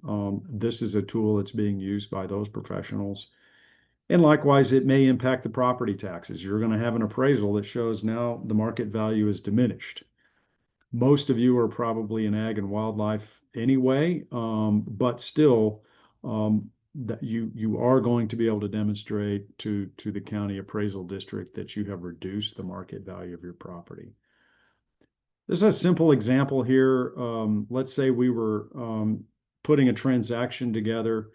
This is a tool that's being used by those professionals. And likewise, it may impact the property taxes. You're going to have an appraisal that shows now the market value is diminished. Most of you are probably in ag and wildlife anyway, but still, that you are going to be able to demonstrate to the county appraisal district that you have reduced the market value of your property. This is a simple example here. Let's say we were putting a transaction together,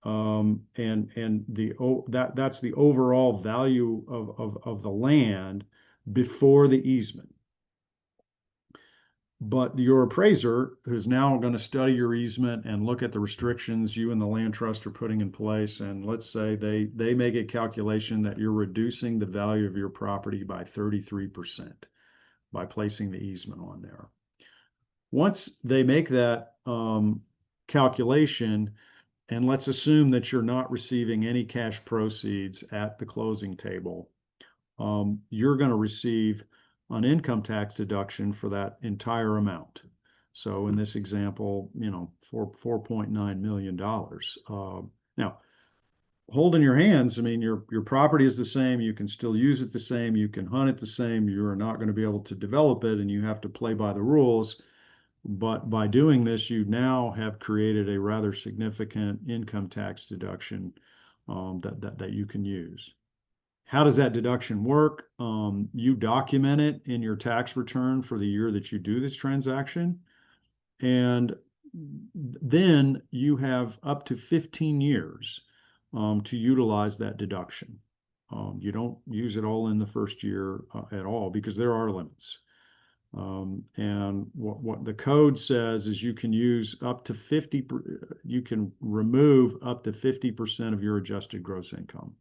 and that's the overall value of the land before the easement. But your appraiser, who's now going to study your easement and look at the restrictions you and the land trust are putting in place, and let's say they make a calculation that you're reducing the value of your property by 33% by placing the easement on there. Once they make that calculation, and let's assume that you're not receiving any cash proceeds at the closing table, you're going to receive an income tax deduction for that entire amount. So in this example, $4.9 million. Now, hold in your hands, I mean, your property is the same. You can still use it the same. You can hunt it the same. You are not going to be able to develop it, and you have to play by the rules. But by doing this, you now have created a rather significant income tax deduction that you can use. How does that deduction work? You document it in your tax return for the year that you do this transaction, and then you have up to 15 years to utilize that deduction. You don't use it all in the first year at all, because there are limits. And what the code says is you can use up to you can remove up to 50% of your adjusted gross income.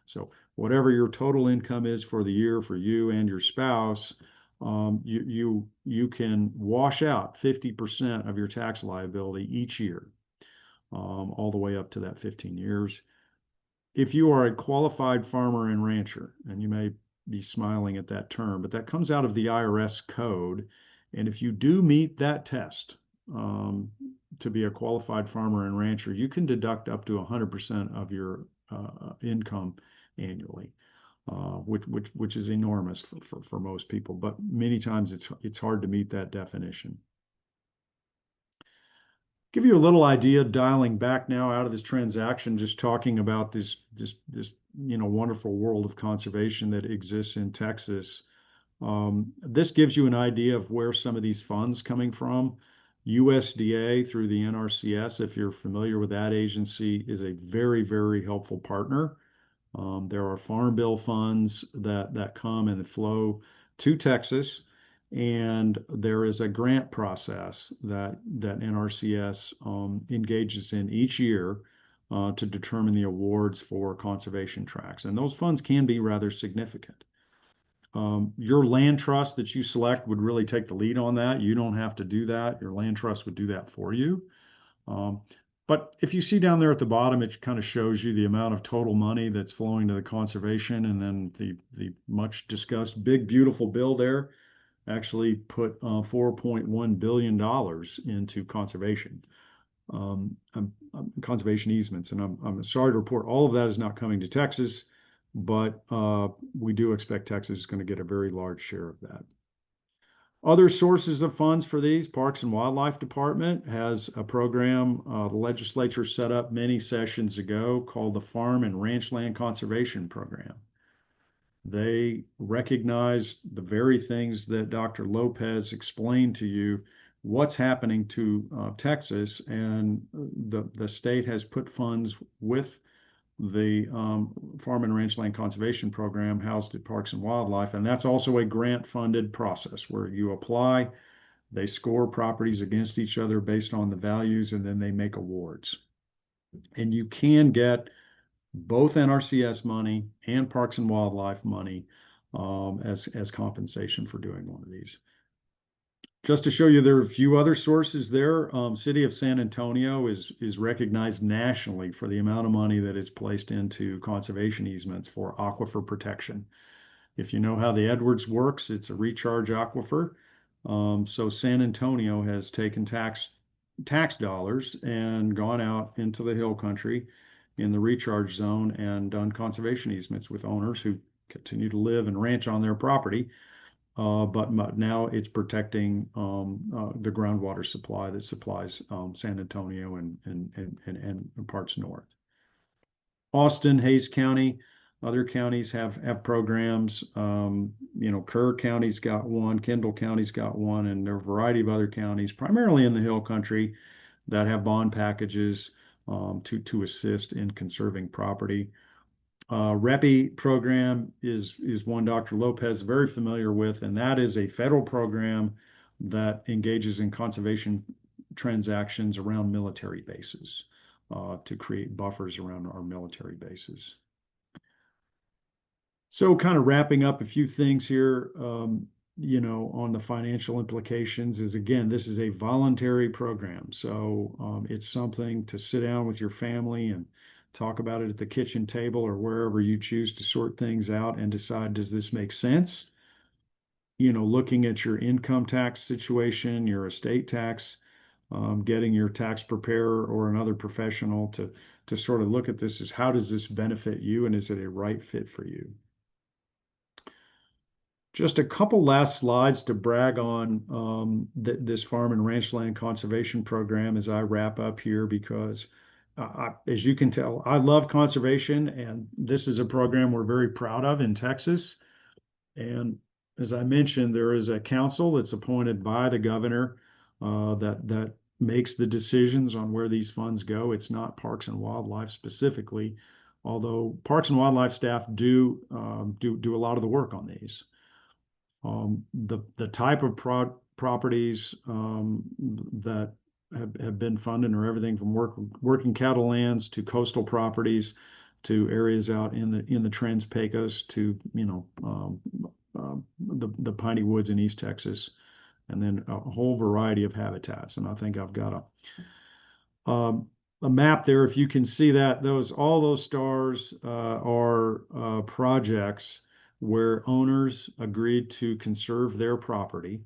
So whatever your total income is for the year for you and your spouse, you can wash out 50% of your tax liability each year, all the way up to that 15 years. If you are a qualified farmer and rancher, and you may be smiling at that term, but that comes out of the IRS code. And if you do meet that test to be a qualified farmer and rancher, you can deduct up to 100% of your income annually, which is enormous for most people. But many times it's hard to meet that definition. Give you a little idea, dialing back now out of this transaction, just talking about this wonderful world of conservation that exists in Texas. This gives you an idea of where some of these funds coming from. USDA through the NRCS, if you're familiar with that agency, is a very, very helpful partner. There are farm bill funds that come and flow to Texas, and there is a grant process that NRCS engages in each year to determine the awards for conservation tracts, and those funds can be rather significant. Your land trust that you select would really take the lead on that. You don't have to do that. Your land trust would do that for you. But if you see down there at the bottom, it kind of shows you the amount of total money that's flowing to the conservation, and then the much discussed big, beautiful bill there actually put $4.1 billion into conservation. Conservation easements. And I'm sorry to report all of that is not coming to Texas, but we do expect Texas is going to get a very large share of that. Other sources of funds for these, Parks and Wildlife Department has a program the legislature set up many sessions ago called the Farm and Ranch Land Conservation Program. They recognize the very things that Dr. Lopez explained to you, what's happening to Texas, and the state has put funds with the Farm and Ranch Land Conservation Program housed at Parks and Wildlife. And that's also a grant funded process where you apply, they score properties against each other based on the values, and then they make awards. And you can get both NRCS money and Parks and Wildlife money as compensation for doing one of these. Just to show you, there are a few other sources there. City of San Antonio is recognized nationally for the amount of money that is placed into conservation easements for aquifer protection. If you know how the Edwards works, it's a recharge aquifer. So San Antonio has taken tax dollars and gone out into the hill country in the recharge zone and done conservation easements with owners who continue to live and ranch on their property. But now it's protecting the groundwater supply that supplies San Antonio and parts north. Austin, Hayes County, other counties have programs. Kerr County's got one, Kendall County's got one, and there are a variety of other counties, primarily in the hill country, that have bond packages to assist in conserving property. REPI program is one Dr. Lopez is very familiar with, and that is a federal program that engages in conservation transactions around military bases to create buffers around our military bases. So kind of wrapping up a few things here, on the financial implications is, again, this is a voluntary program. So it's something to sit down with your family and talk about it at the kitchen table or wherever you choose to sort things out and decide, does this make sense? Looking at your income tax situation, your estate tax, getting your tax preparer or another professional to sort of look at this as, how does this benefit you, and is it a right fit for you? Just a couple last slides to brag on this Farm and Ranch Land Conservation Program as I wrap up here, because as you can tell, I love conservation, and this is a program we're very proud of in Texas. And as I mentioned, there is a council that's appointed by the governor that makes the decisions on where these funds go. It's not Parks and Wildlife specifically, although Parks and Wildlife staff do a lot of the work on these. The type of properties that have been funded are everything from working cattle lands to coastal properties to areas out in the Trans-Pecos to the piney woods in East Texas, and then a whole variety of habitats. And I think I've got a map there. If you can see that, all those stars are projects where owners agreed to conserve their property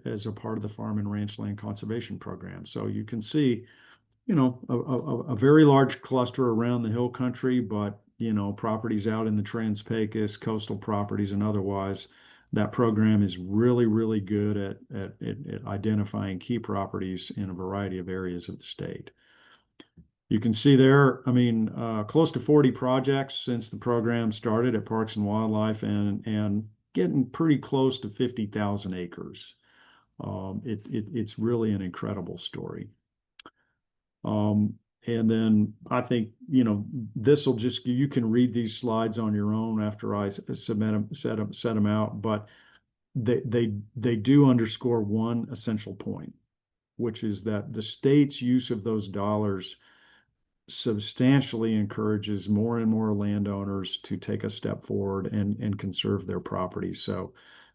as a part of the Farm and Ranch Land Conservation Program. So you can see, a very large cluster around the hill country, but, properties out in the Trans-Pecos, coastal properties and otherwise. That program is really, really good at identifying key properties in a variety of areas of the state. You can see there, close to 40 projects since the program started at Parks and Wildlife, and getting pretty close to 50,000 acres. It's really an incredible story. And then I think, this will just, you can read these slides on your own after I set them out, but they do underscore one essential point, which is that the state's use of those dollars substantially encourages more and more landowners to take a step forward and conserve their property. So,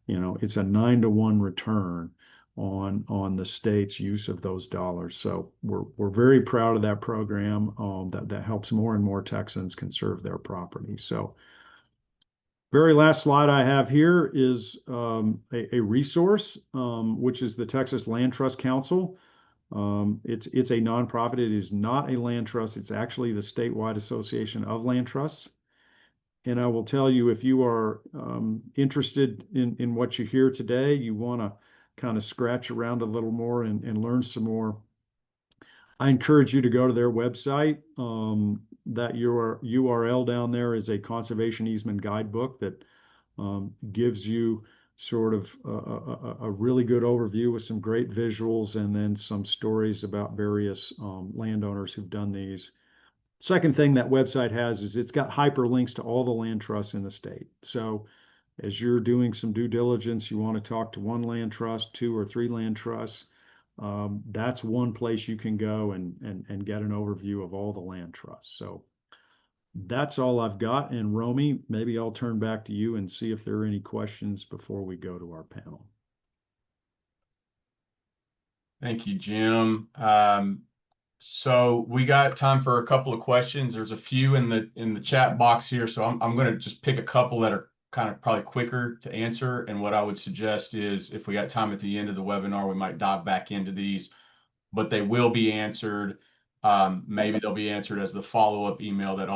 it's a 9-to-1 return on the state's use of those dollars. So we're very proud of that program that helps more and more Texans conserve their property. So very last slide I have here is a resource, which is the Texas Land Trust Council. It's a nonprofit. It is not a land trust. It's actually the statewide association of land trusts. And I will tell you, if you are interested in what you hear today, you want to kind of scratch around a little more and learn some more, I encourage you to go to their website. That URL down there is a conservation easement guidebook that gives you sort of a really good overview with some great visuals and then some stories about various landowners who've done these. Second thing that website has is it's got hyperlinks to all the land trusts in the state. So as you're doing some due diligence, you want to talk to one land trust, two or three land trusts. That's one place you can go and get an overview of all the land trusts. So that's all I've got. And Romey, maybe I'll turn back to you and see if there are any questions before we go to our panel. Thank you, Jim. So we got time for a couple of questions. There's a few in the chat box here, so I'm going to just pick a couple that are kind of probably quicker to answer. And what I would suggest is, if we got time at the end of the webinar, we might dive back into these, but they will be answered. Maybe they'll be answered as the follow-up email that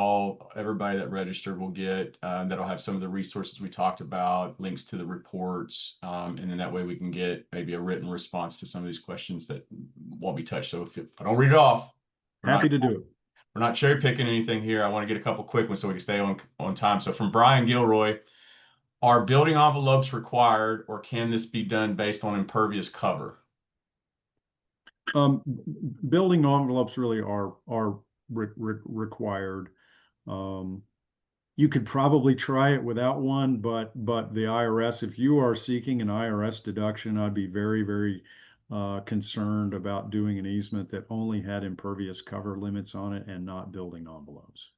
everybody that registered will get. That'll have some of the resources we talked about, links to the reports, and then that way we can get maybe a written response to some of these questions that won't be touched. So if I don't read it off, Happy to do it. We're not cherry picking anything here. I want to get a couple quick ones so we can stay on time. So from Brian Gilroy, are building envelopes required, or can this be done based on impervious cover? Building envelopes really are required. You could probably try it without one, but the IRS, if you are seeking an IRS deduction, I'd be very, very concerned about doing an easement that only had impervious cover limits on it and not building envelopes.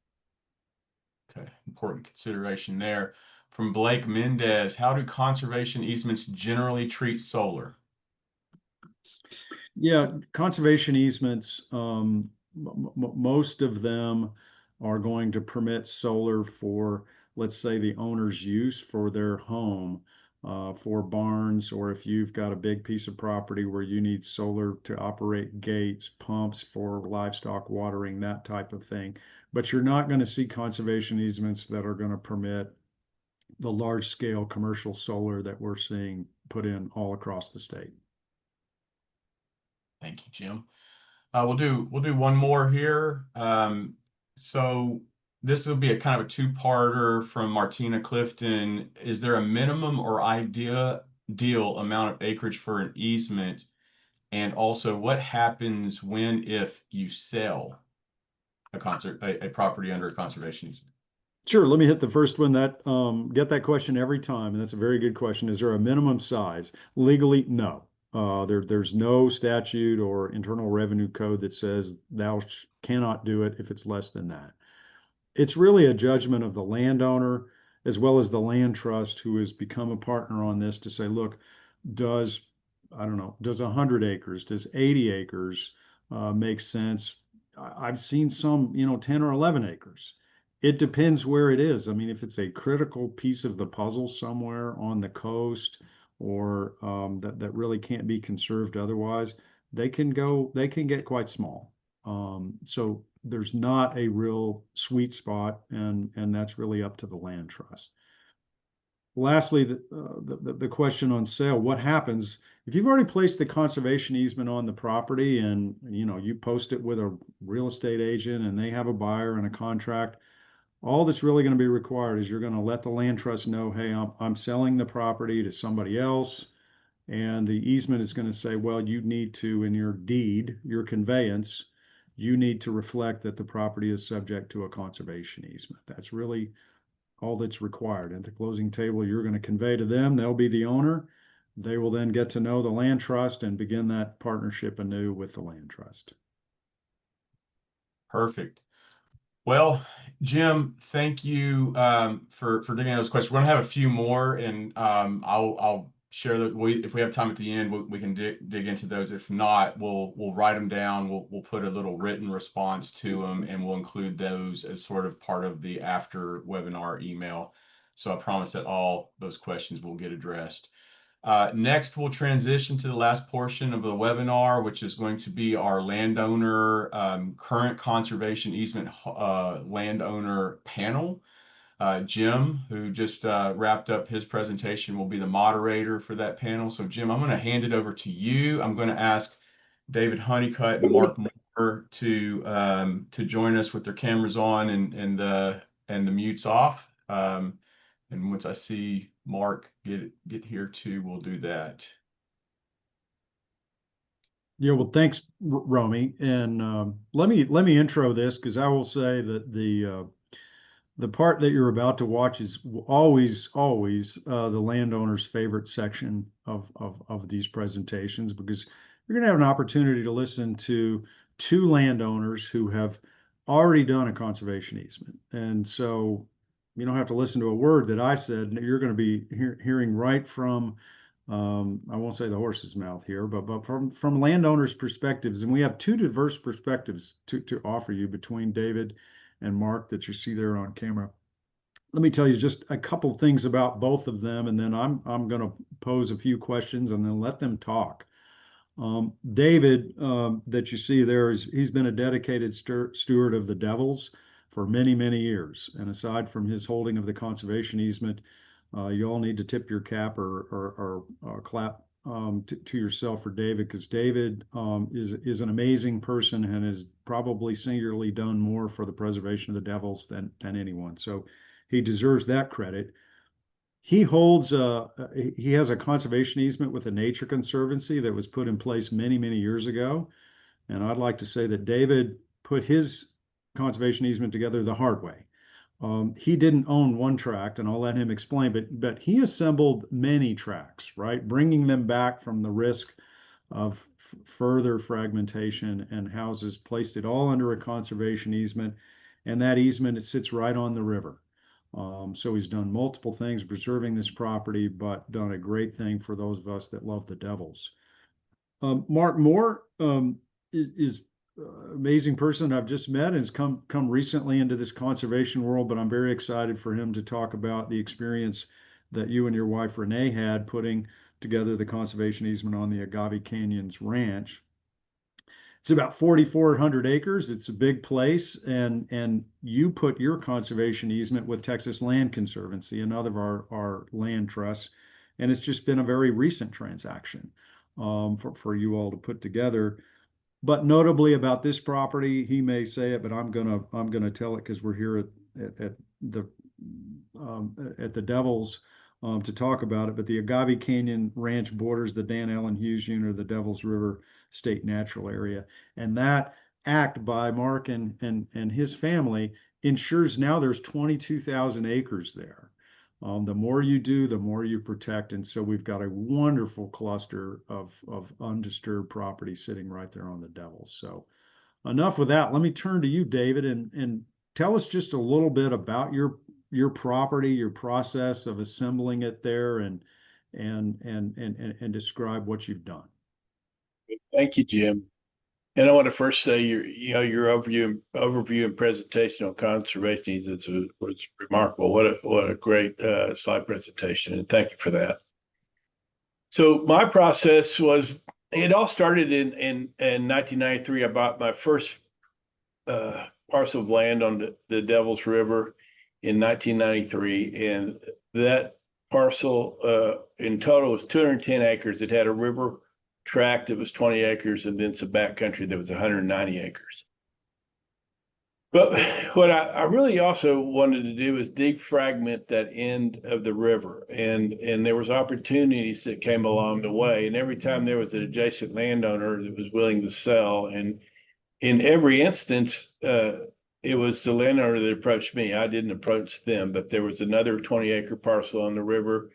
Okay, important consideration there. From Blake Mendez, how do conservation easements generally treat solar? Yeah, conservation easements, most of them are going to permit solar for, let's say, the owner's use for their home, for barns, or if you've got a big piece of property where you need solar to operate gates, pumps for livestock watering, that type of thing. But you're not going to see conservation easements that are going to permit the large scale commercial solar that we're seeing put in all across the state. Thank you, Jim. We'll do one more here. So this will be a kind of a two-parter from Martina Clifton. Is there a minimum or ideal amount of acreage for an easement? And also, what happens if you sell a property under a conservation easement? Sure. Let me hit the first one. That get that question every time, and that's a very good question. Is there a minimum size? Legally, no. There's no statute or internal revenue code that says thou cannot do it if it's less than that. It's really a judgment of the landowner as well as the land trust who has become a partner on this to say, look, does 100 acres, does 80 acres make sense? I've seen some, 10 or 11 acres. It depends where it is. I mean, if it's a critical piece of the puzzle somewhere on the coast, or that really can't be conserved otherwise, they can get quite small. So there's not a real sweet spot, and that's really up to the land trust. Lastly, the question on sale: what happens if you've already placed the conservation easement on the property, and you post it with a real estate agent, and they have a buyer and a contract? All that's really going to be required is you're going to let the land trust know, hey, I'm selling the property to somebody else. And the easement is going to say, well, you need to, in your deed, your conveyance, you need to reflect that the property is subject to a conservation easement. That's really all that's required. At the closing table, you're going to convey to them, they'll be the owner. They will then get to know the land trust and begin that partnership anew with the land trust. Perfect. Well, Jim, thank you for digging those questions. We're going to have a few more, and I'll share that. If we have time at the end, we can dig into those. If not, we'll write them down. We'll put a little written response to them, and we'll include those as sort of part of the after webinar email. So I promise that all those questions will get addressed. Next, we'll transition to the last portion of the webinar, which is going to be our landowner current conservation easement landowner panel. Jim, who just wrapped up his presentation, will be the moderator for that panel. So Jim, I'm going to hand it over to you. I'm going to ask David Honeycutt and Mark Moore to join us with their cameras on and the mutes off. And once I see Mark get here too, we'll do that. Yeah, well, thanks, Romey. And let me intro this, because I will say that the part that you're about to watch is always the landowner's favorite section of these presentations, because you're going to have an opportunity to listen to two landowners who have already done a conservation easement. And so you don't have to listen to a word that I said. You're going to be hearing right from, I won't say the horse's mouth here, but from landowners' perspectives. And we have two diverse perspectives to offer you between David and Mark that you see there on camera. Let me tell you just a couple things about both of them, and then I'm going to pose a few questions and then let them talk. David, that you see there, he's been a dedicated steward of the Devils for many, many years. And aside from his holding of the conservation easement, you all need to tip your cap or clap to yourself for David, because David is an amazing person and has probably singularly done more for the preservation of the Devils than anyone. So he deserves that credit. He has a conservation easement with the Nature Conservancy that was put in place many, many years ago. And I'd like to say that David put his conservation easement together the hard way. He didn't own one tract, and I'll let him explain, but he assembled many tracts, right? Bringing them back from the risk of further fragmentation and houses, placed it all under a conservation easement, and that easement, it sits right on the river. So he's done multiple things preserving this property, but done a great thing for those of us that love the Devils. Mark Moore is amazing person I've just met and has come recently into this conservation world, but I'm very excited for him to talk about the experience that you and your wife Renee had putting together the conservation easement on the Agave Canyons Ranch. It's about 4,400 acres. It's a big place, and you put your conservation easement with Texas Land Conservancy, another of our land trusts, and it's just been a very recent transaction for you all to put together. But notably about this property, he may say it, but I'm gonna tell it because we're here at the Devils to talk about it. But the Agave Canyon Ranch borders the Dan Allen Hughes unit of the Devils River State Natural Area, and that act by Mark and his family ensures now there's 22,000 acres there. The more you do, the more you protect. And so we've got a wonderful cluster of undisturbed property sitting right there on the Devils. So enough with that. Let me turn to you, David, and tell us just a little bit about your property, your process of assembling it there, and describe what you've done. Thank you, Jim. And I want to first say your overview and presentation on conservation was remarkable. What a great slide presentation, and thank you for that. So my process was, it all started in 1993. I bought my first parcel of land on the Devils River in 1993, and that parcel in total was 210 acres. It had a river tract that was 20 acres, and then some backcountry that was 190 acres. But what I really also wanted to do was defragment that end of the river, and there was opportunities that came along the way, and every time there was an adjacent landowner that was willing to sell, and in every instance it was the landowner that approached me. I didn't approach them, but there was another 20-acre parcel on the river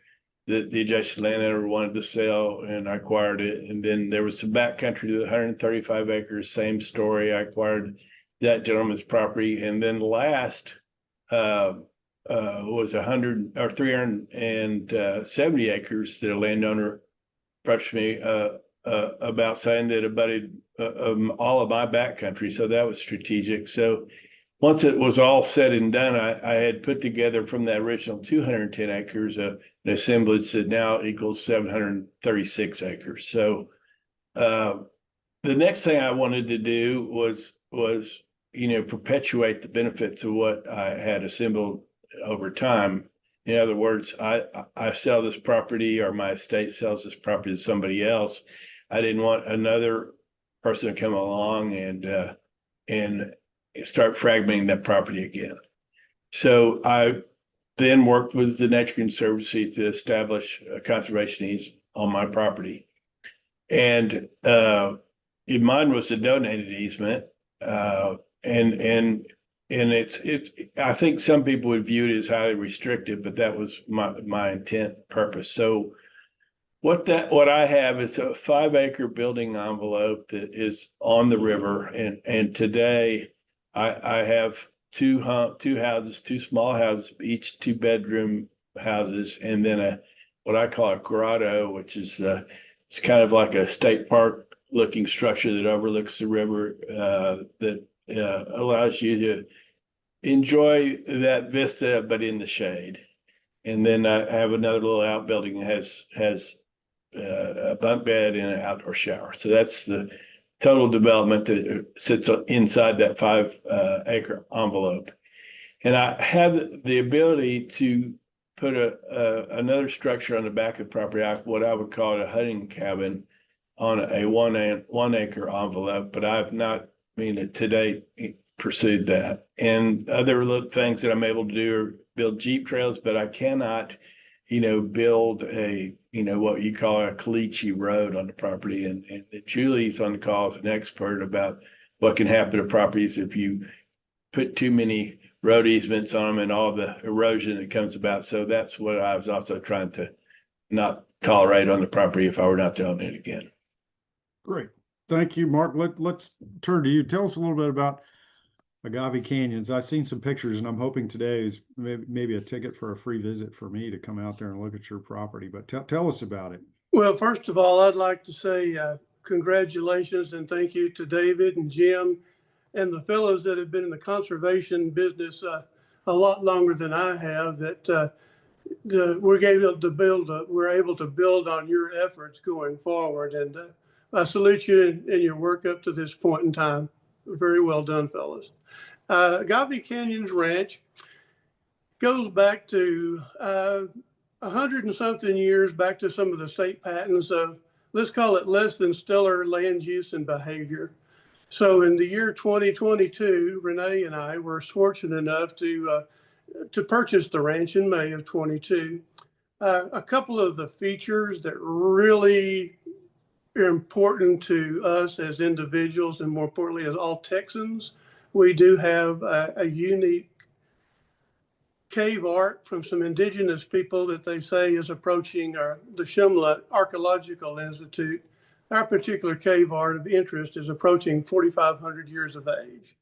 that the adjacent landowner wanted to sell, and I acquired it. And then there was some backcountry to 135 acres, same story. I acquired that gentleman's property. And then last was 100 or 370 acres that a landowner approached me about, saying that abutted all of my backcountry. So that was strategic. So once it was all said and done, I had put together from that original 210 acres an assemblage that now equals 736 acres. So the next thing I wanted to do was perpetuate the benefits of what I had assembled over time. In other words, I sell this property, or my estate sells this property to somebody else. I didn't want another person to come along and start fragmenting that property again. So I then worked with the Nature Conservancy to establish a conservation easement on my property. And mine was a donated easement. And it's I think some people would view it as highly restrictive, but that was my intent purpose. So what I have is a 5-acre building envelope that is on the river. And today I have two houses, 2 small houses, each 2-bedroom houses, and then what I call a grotto, which is it's kind of like a state park looking structure that overlooks the river, that allows you to enjoy that vista, but in the shade. And then I have another little outbuilding that has a bunk bed and an outdoor shower. So that's the total development that sits inside that 5-acre envelope. And I have the ability to put another structure on the back of the property, what I would call a hunting cabin, on a 1-acre envelope, but I've not, to date, pursued that. And other little things that I'm able to do are build Jeep trails, but I cannot, build a, what you call a caliche road on the property. And Julie's on the call as an expert about what can happen to properties if you put too many road easements on them and all the erosion that comes about. So that's what I was also trying to not tolerate on the property if I were not to own it again. Great. Thank you, Mark. Let's turn to you. Tell us a little bit about Agave Canyons. I've seen some pictures, and I'm hoping today is maybe a ticket for a free visit for me to come out there and look at your property. But tell us about it. Well, first of all, I'd like to say congratulations and thank you to David and Jim and the fellows that have been in the conservation business a lot longer than I have. That we're able to build on your efforts going forward. And I salute you in your work up to this point in time. Very well done, fellas. Agave Canyons Ranch goes back to 100 and something years, back to some of the state patents of, let's call it, less than stellar land use and behavior. So in the year 2022, Renee and I were fortunate enough to purchase the ranch in May of 22. A couple of the features that really are important to us as individuals, and more importantly as all Texans, we do have a unique cave art from some indigenous people that they say is approaching the Shumla Archaeological Institute. Our particular cave art of interest is approaching 4,500 years of age.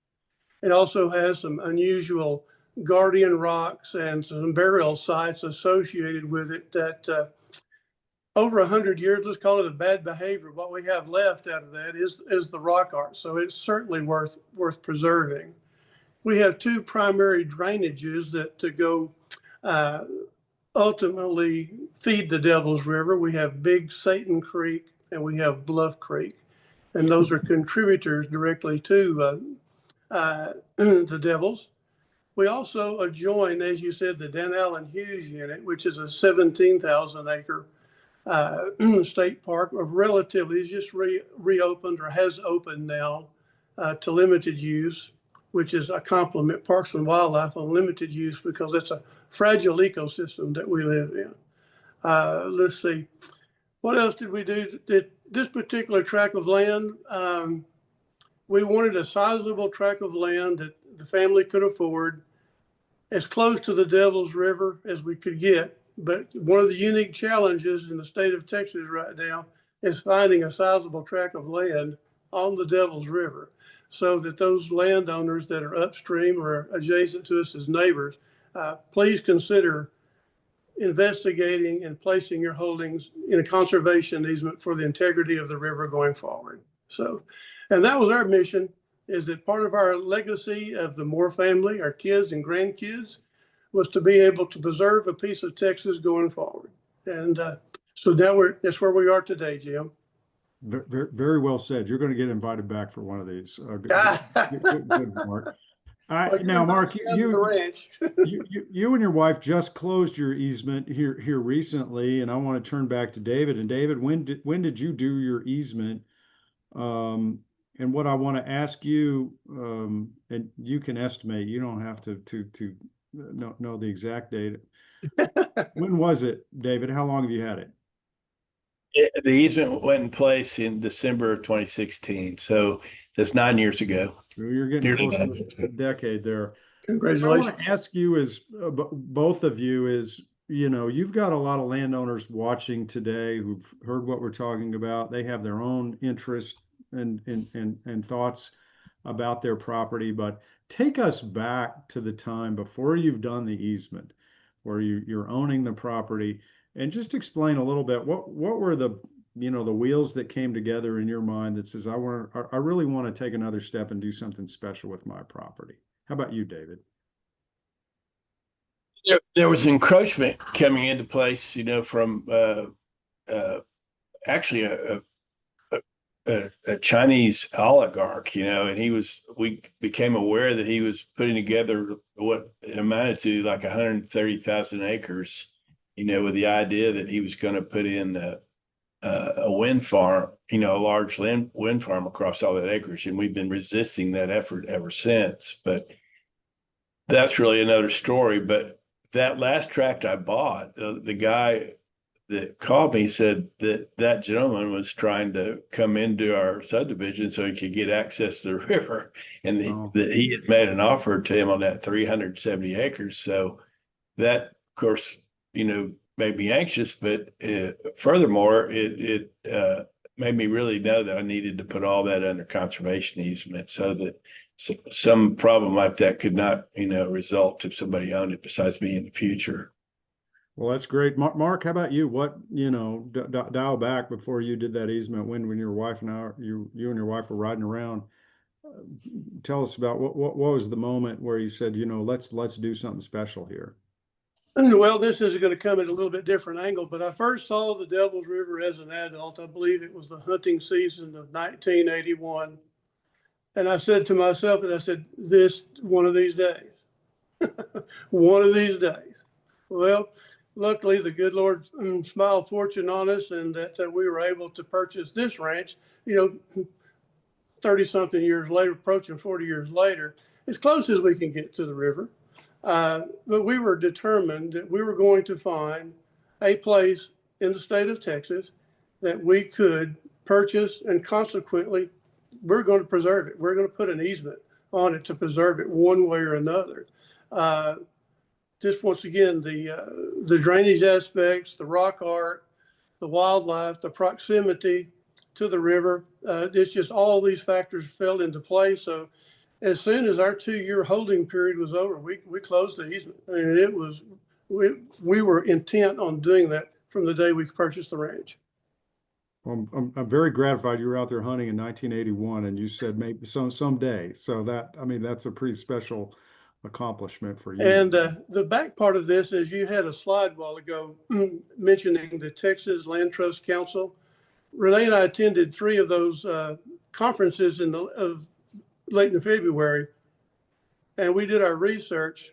It also has some unusual guardian rocks and some burial sites associated with it that over 100 years, let's call it a bad behavior. What we have left out of that is the rock art. So it's certainly worth preserving. We have 2 primary drainages that to go ultimately feed the Devil's River. We have Big Satan Creek and we have Bluff Creek. And those are contributors directly to the Devils. We also adjoin, as you said, the Dan Allen Hughes unit, which is a 17,000 acre state park of relatively, it's just reopened or has opened now to limited use, which is a compliment, Parks and Wildlife on limited use, because it's a fragile ecosystem that we live in. Let's see, what else did we do? This particular tract of land, we wanted a sizable tract of land that the family could afford, as close to the Devil's River as we could get. But one of the unique challenges in the state of Texas right now is finding a sizable tract of land on the Devil's River, so that those landowners that are upstream or adjacent to us as neighbors, please consider investigating and placing your holdings in a conservation easement for the integrity of the river going forward. So, and that was our mission, is that part of our legacy of the Moore family, our kids and grandkids, was to be able to preserve a piece of Texas going forward. And so now that's where we are today, Jim. Very, very well said. You're going to get invited back for one of these. Good, Mark. Well, you're Now, Mark, invited down to the ranch. you and your wife just closed your easement here recently, and I want to turn back to David. And David, when did you do your easement? And what I want to ask you, and you can estimate, you don't have to know the exact date. When was it, David? How long have you had it? The easement went in place in December of 2016, so that's 9 years ago. You're getting Nearly close 9 to years. a decade there. What I want Congratulations. to ask you is, both of you is, you've got a lot of landowners watching today who've heard what we're talking about. They have their own interest and thoughts about their property, but take us back to the time before you've done the easement, where you're owning the property, and just explain a little bit, what were the wheels that came together in your mind that says, I really want to take another step and do something special with my property. How about you, David? There was encroachment coming into place, from actually a Chinese oligarch, and we became aware that he was putting together what amounted to like 130,000 acres, with the idea that he was going to put in a wind farm, a large wind farm across all that acreage. And we've been resisting that effort ever since. But that's really another story. But that last tract I bought, the guy that called me said that gentleman was trying to come into our subdivision so he could get access to the river. And that he had made an offer to him on that 370 acres. So that, of course, made me anxious, but furthermore, it made me really know that I needed to put all that under conservation easement so that some problem like that could not, result if somebody owned it besides me in the future. Well, that's great. Mark, how about you? What, dial back before you did that easement, when your wife and you and your wife were riding around. Tell us about what was the moment where you said, let's do something special here. Well, this is going to come at a little bit different angle, but I first saw the Devil's River as an adult. I believe it was the hunting season of 1981. And I said to myself, one of these days, one of these days. Well, luckily the good Lord smiled fortune on us, and that we were able to purchase this ranch, 30 something years later, approaching 40 years later, as close as we can get to the river. But we were determined that we were going to find a place in the state of Texas that we could purchase, and consequently, we're going to preserve it. We're going to put an easement on it to preserve it one way or another. Just once again, the drainage aspects, the rock art, the wildlife, the proximity to the river, it's just all these factors fell into place. So as soon as our 2-year holding period was over, we closed the easement. I mean, we were intent on doing that from the day we purchased the ranch. Well, I'm very gratified you were out there hunting in 1981, and you said maybe someday. So that's a pretty special accomplishment for you. And the back part of this is, you had a slide a while ago mentioning the Texas Land Trust Council. Renee and I attended 3 of those conferences late in February, and we did our research,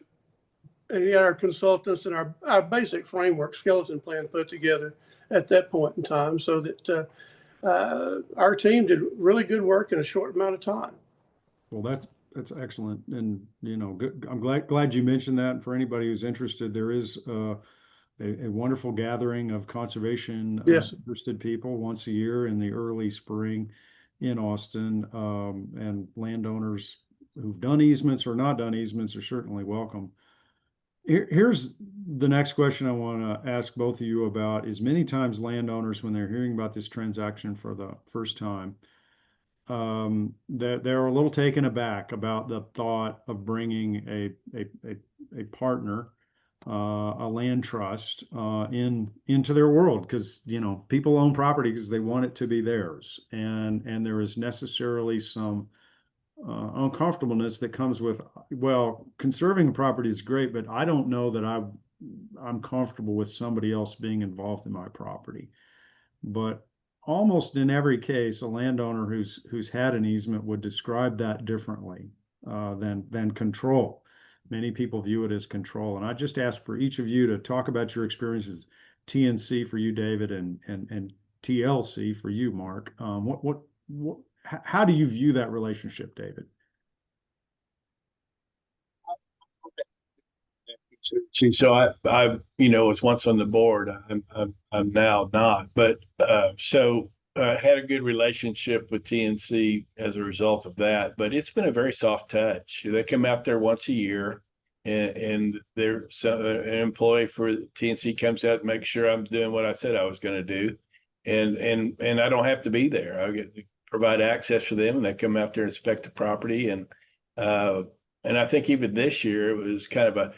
and we got our consultants and our basic framework skeleton plan put together at that point in time, so that our team did really good work in a short amount of time. Well, that's excellent, and good. I'm glad you mentioned that. And for anybody who's interested, there is a wonderful gathering of conservation interested people once a year in the early spring in Austin, and landowners who've done easements or not done easements are certainly welcome. Here's the next question I want to ask both of you about. Is many times landowners, when they're hearing about this transaction for the first time, they're a little taken aback about the thought of bringing a partner, a land trust, into their world, because people own property because they want it to be theirs, and there is necessarily some uncomfortableness that comes with, well, conserving a property is great, but I don't know that I'm comfortable with somebody else being involved in my property. But almost in every case, a landowner who's had an easement would describe that differently. than control. Many people view it as control. And I just ask for each of you to talk about your experiences, TNC for you, David, and TLC for you, Mark. How do you view that relationship, David? So I was once on the board. I'm now not, but had a good relationship with TNC as a result of that. But it's been a very soft touch. They come out there once a year, and an employee for TNC comes out and makes sure I'm doing what I said I was going to do, and I don't have to be there. I get to provide access for them, and they come out there and inspect the property, and I think even this year it was kind of a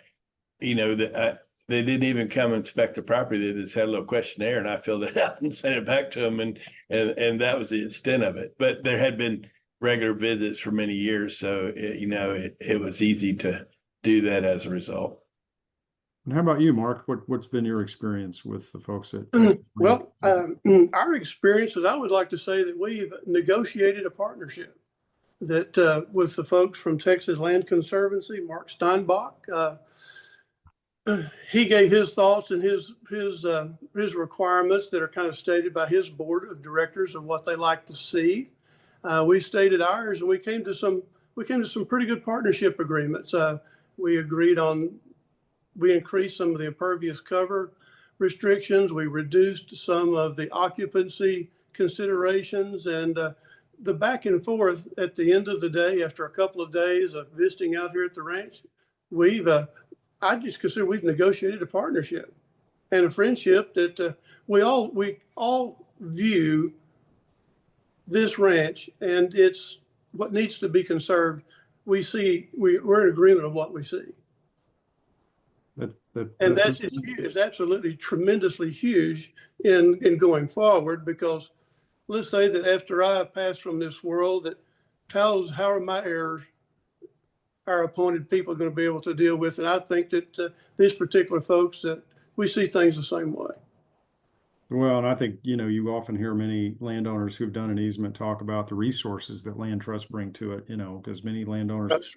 they didn't even come inspect the property. They just had a little questionnaire, and I filled it out and sent it back to them, and that was the extent of it. But there had been regular visits for many years, so it was easy to do that as a result. And how about you, Mark? What's been your experience with the folks at? Well, our experiences, I would like to say that we've negotiated a partnership that with the folks from Texas Land Conservancy, Mark Steinbach. He gave his thoughts and his requirements that are kind of stated by his board of directors of what they like to see. We stated ours, and we came to some pretty good partnership agreements. We increased some of the impervious cover restrictions. We reduced some of the occupancy considerations, and the back and forth at the end of the day, after a couple of days of visiting out here at the ranch, I just consider we've negotiated a partnership and a friendship that we all view this ranch and it's what needs to be conserved. We're in agreement of what we see. And it's absolutely tremendously huge in going forward, because let's say that after I pass from this world, that how are my heirs, our appointed people, going to be able to deal with it? I think that these particular folks, that we see things the same way. Well, and I think, you often hear many landowners who've done an easement talk about the resources that land trusts bring to it, because many landowners,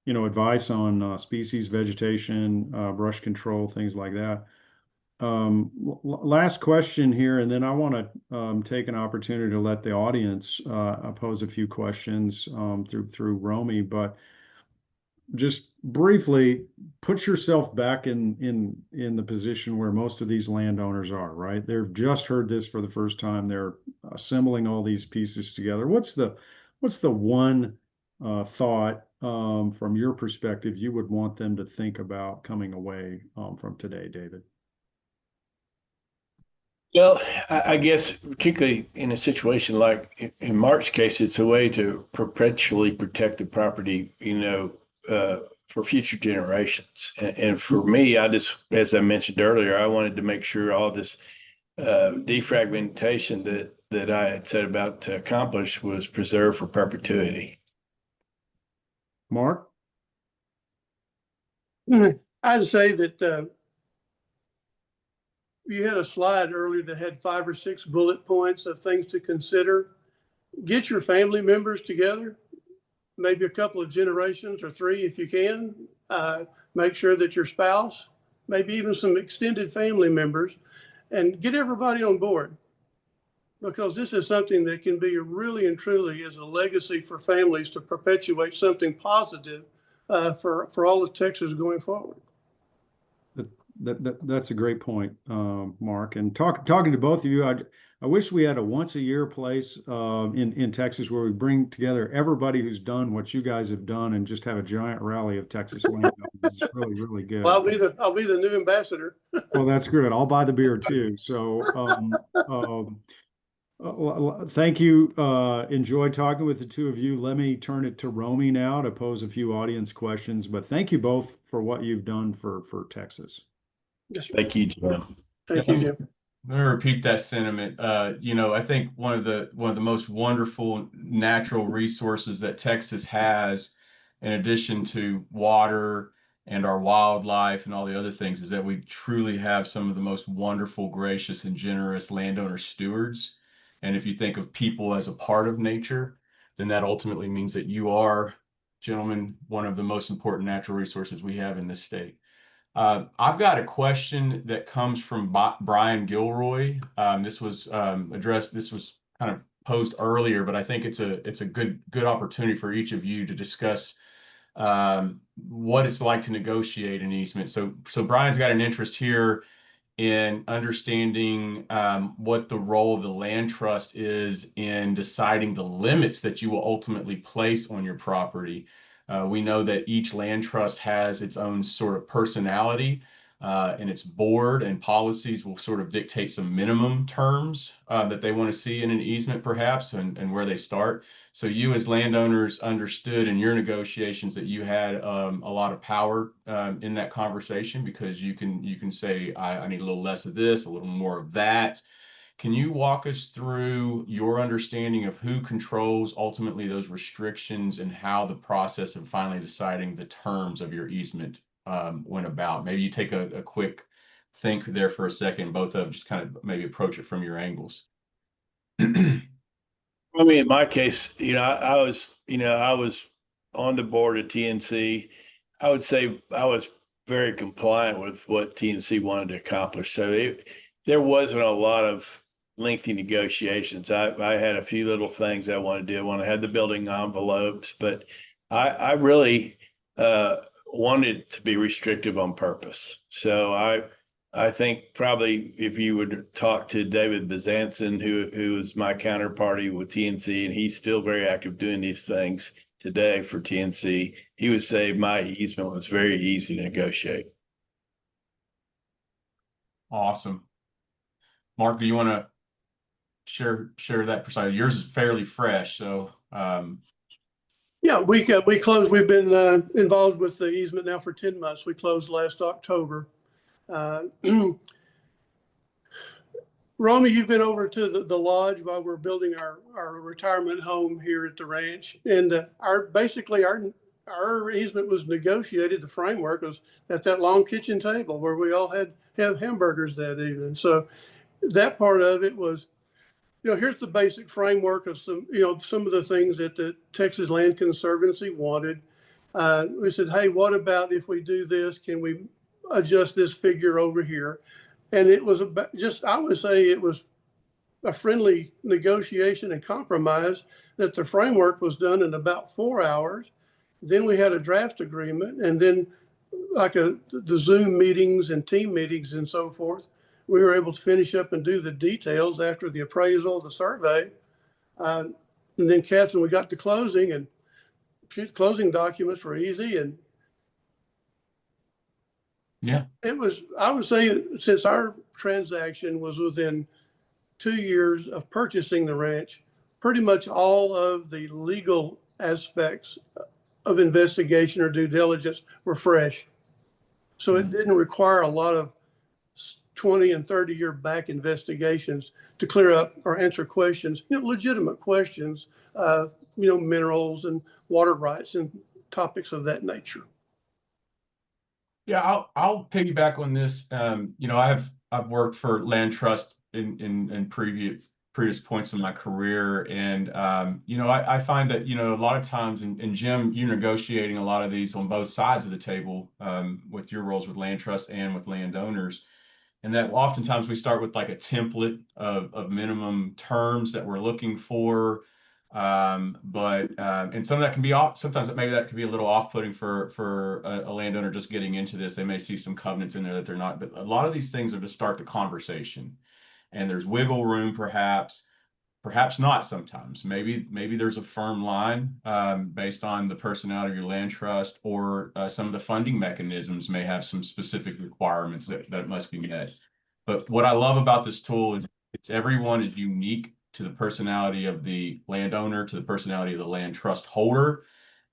advice on species, vegetation, brush control, things like that. Last question here, and then I want to take an opportunity to let the audience pose a few questions through Romey, but just briefly put yourself back in the position where most of these landowners are, right? They've just heard this for the first time. They're assembling all these pieces together. What's the one thought from your perspective you would want them to think about coming away from today, David? Well, I guess particularly in a situation like in Mark's case, it's a way to perpetually protect the property, for future generations. And for me, as I mentioned earlier, I wanted to make sure all this defragmentation that I had set about to accomplish was preserved for perpetuity. Mark? I'd say that you had a slide earlier that had 5 or 6 bullet points of things to consider. Get your family members together, maybe a couple of generations or 3 if you can. Make sure that your spouse, maybe even some extended family members, and get everybody on board, because this is something that can be really and truly as a legacy for families to perpetuate something positive for all of Texas going forward. That's a great point, Mark. And talking to both of you, I wish we had a once a year place in Texas where we bring together everybody who's done what you guys have done and just have a giant rally of Texas landowners. It's really, really good. Well, I'll be the new ambassador. Well, that's good. I'll buy the beer too. So thank you. Enjoyed talking with the two of you. Let me turn it to Romey now to pose a few audience questions. But thank you both for what you've done for Texas. Yes, thank you, Jim. Thank you, Jim. Let me repeat that sentiment. I think one of the most wonderful natural resources that Texas has, in addition to water and our wildlife and all the other things, is that we truly have some of the most wonderful, gracious, and generous landowner stewards. And if you think of people as a part of nature, then that ultimately means that you are gentlemen, one of the most important natural resources we have in this state. I've got a question that comes from Brian Gilroy. This was addressed. This was kind of posed earlier, but I think it's a good opportunity for each of you to discuss what it's like to negotiate an easement. So Brian's got an interest here in understanding what the role of the land trust is in deciding the limits that you will ultimately place on your property. We know that each land trust has its own sort of personality, and its board and policies will sort of dictate some minimum terms that they want to see in an easement, perhaps, and where they start. So you as landowners understood in your negotiations that you had a lot of power in that conversation, because you can say, I need a little less of this, a little more of that. Can you walk us through your understanding of who controls ultimately those restrictions and how the process of finally deciding the terms of your easement went about? Maybe you take a quick think there for a second, both of them, just kind of maybe approach it from your angles. I mean, in my case, I was on the board of TNC. I would say I was very compliant with what TNC wanted to accomplish. So there wasn't a lot of lengthy negotiations. I had a few little things I wanted to do. I want to have the building envelopes, but I really wanted to be restrictive on purpose. So I think probably if you would talk to David Bezanson, who is my counterparty with TNC, and he's still very active doing these things today for TNC, he would say my easement was very easy to negotiate. Awesome. Mark, do you want to share that perspective? Yours is fairly fresh, so Yeah, we closed. We've been involved with the easement now for 10 months. We closed last October. Romey, you've been over to the lodge while we're building our retirement home here at the ranch, and our easement was negotiated. The framework was at that long kitchen table where we all had have hamburgers that evening. So that part of it was, here's the basic framework of some of the things that the Texas Land Conservancy wanted. We said, hey, what about if we do this? Can we adjust this figure over here? And it was I would say it was a friendly negotiation and compromise that the framework was done in about 4 hours. Then we had a draft agreement, and then the Zoom meetings and team meetings and so forth, we were able to finish up and do the details after the appraisal, the survey. And then Catherine, we got to closing, and closing documents were easy. And yeah, it was, I would say, since our transaction was within 2 years of purchasing the ranch, pretty much all of the legal aspects of investigation or due diligence were fresh. So it didn't require a lot of 20 and 30-year back investigations to clear up or answer questions, legitimate questions, minerals and water rights and topics of that nature. Yeah, I'll piggyback on this. I've worked for land trust in previous points in my career, and I find that a lot of times, and Jim, you're negotiating a lot of these on both sides of the table with your roles with land trust and with landowners, and that oftentimes we start with like a template of minimum terms that we're looking for. And some of that can be off. Sometimes maybe that could be a little off-putting for a landowner just getting into this. They may see some covenants in there that they're not, but a lot of these things are to start the conversation, and there's wiggle room, perhaps not sometimes. Maybe there's a firm line based on the personality of your land trust, or some of the funding mechanisms may have some specific requirements that must be met. But what I love about this tool is everyone is unique to the personality of the landowner, to the personality of the land trust holder,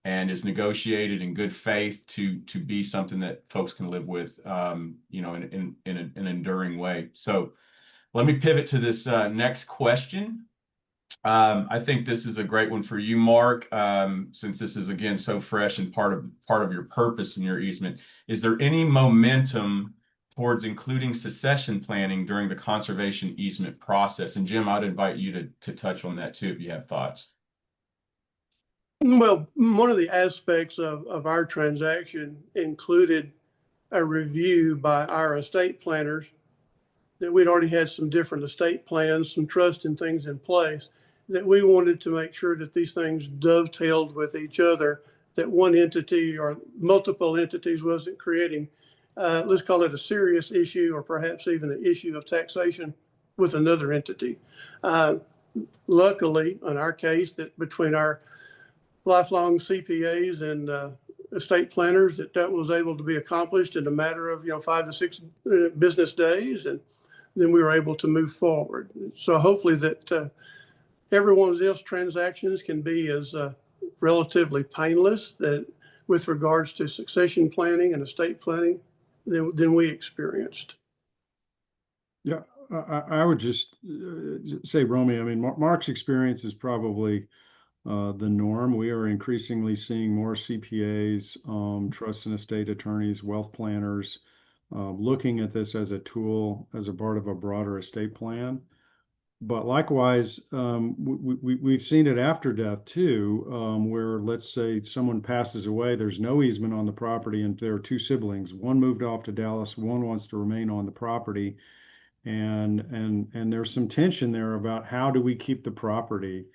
and is negotiated in good faith to be something that folks can live with, in an enduring way. So let me pivot to this next question. I think this is a great one for you, Mark, since this is, again, so fresh and part of your purpose in your easement. Is there any momentum towards including succession planning during the conservation easement process? And Jim, I'd invite you to touch on that too if you have thoughts. Well, one of the aspects of our transaction included a review by our estate planners that we'd already had some different estate plans, some trust and things in place, that we wanted to make sure that these things dovetailed with each other, that one entity or multiple entities wasn't creating, let's call it a serious issue, or perhaps even an issue of taxation with another entity. Luckily, in our case, that between our lifelong CPAs and estate planners, that was able to be accomplished in a matter of 5 to 6 business days, and then we were able to move forward. So hopefully that every one of these transactions can be as relatively painless that with regards to succession planning and estate planning than we experienced. Yeah, I would just say, Romey, I mean, Mark's experience is probably the norm. We are increasingly seeing more CPAs, trust and estate attorneys, wealth planners, looking at this as a tool, as a part of a broader estate plan. But likewise, we've seen it after death too, where let's say someone passes away, there's no easement on the property, and there are two siblings. One moved off to Dallas, one wants to remain on the property, and there's some tension there about how do we keep the property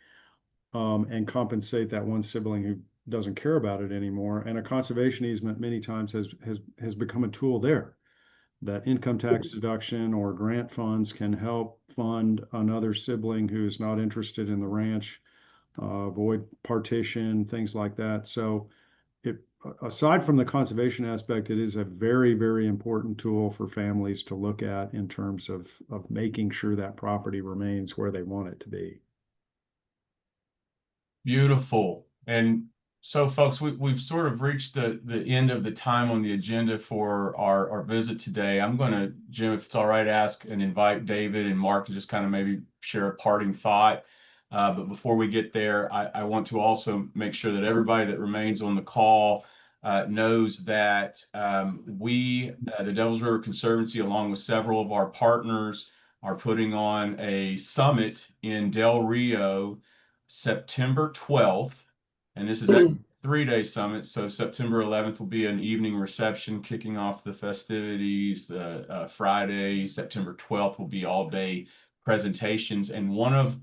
and compensate that one sibling who doesn't care about it anymore. And a conservation easement many times has become a tool there. That income tax deduction or grant funds can help fund another sibling who is not interested in the ranch, avoid partition, things like that. So aside from the conservation aspect, it is a very, very important tool for families to look at in terms of making sure that property remains where they want it to be. Beautiful. And so, folks, we've sort of reached the end of the time on the agenda for our visit today. I'm going to, Jim, if it's all right, ask and invite David and Mark to just kind of maybe share a parting thought. But before we get there, I want to also make sure that everybody that remains on the call knows that the Devils River Conservancy, along with several of our partners, are putting on a summit in Del Rio September 12th. And this is a 3-day summit. So September 11th will be an evening reception kicking off the festivities. The Friday, September 12th, will be all day presentations. And one of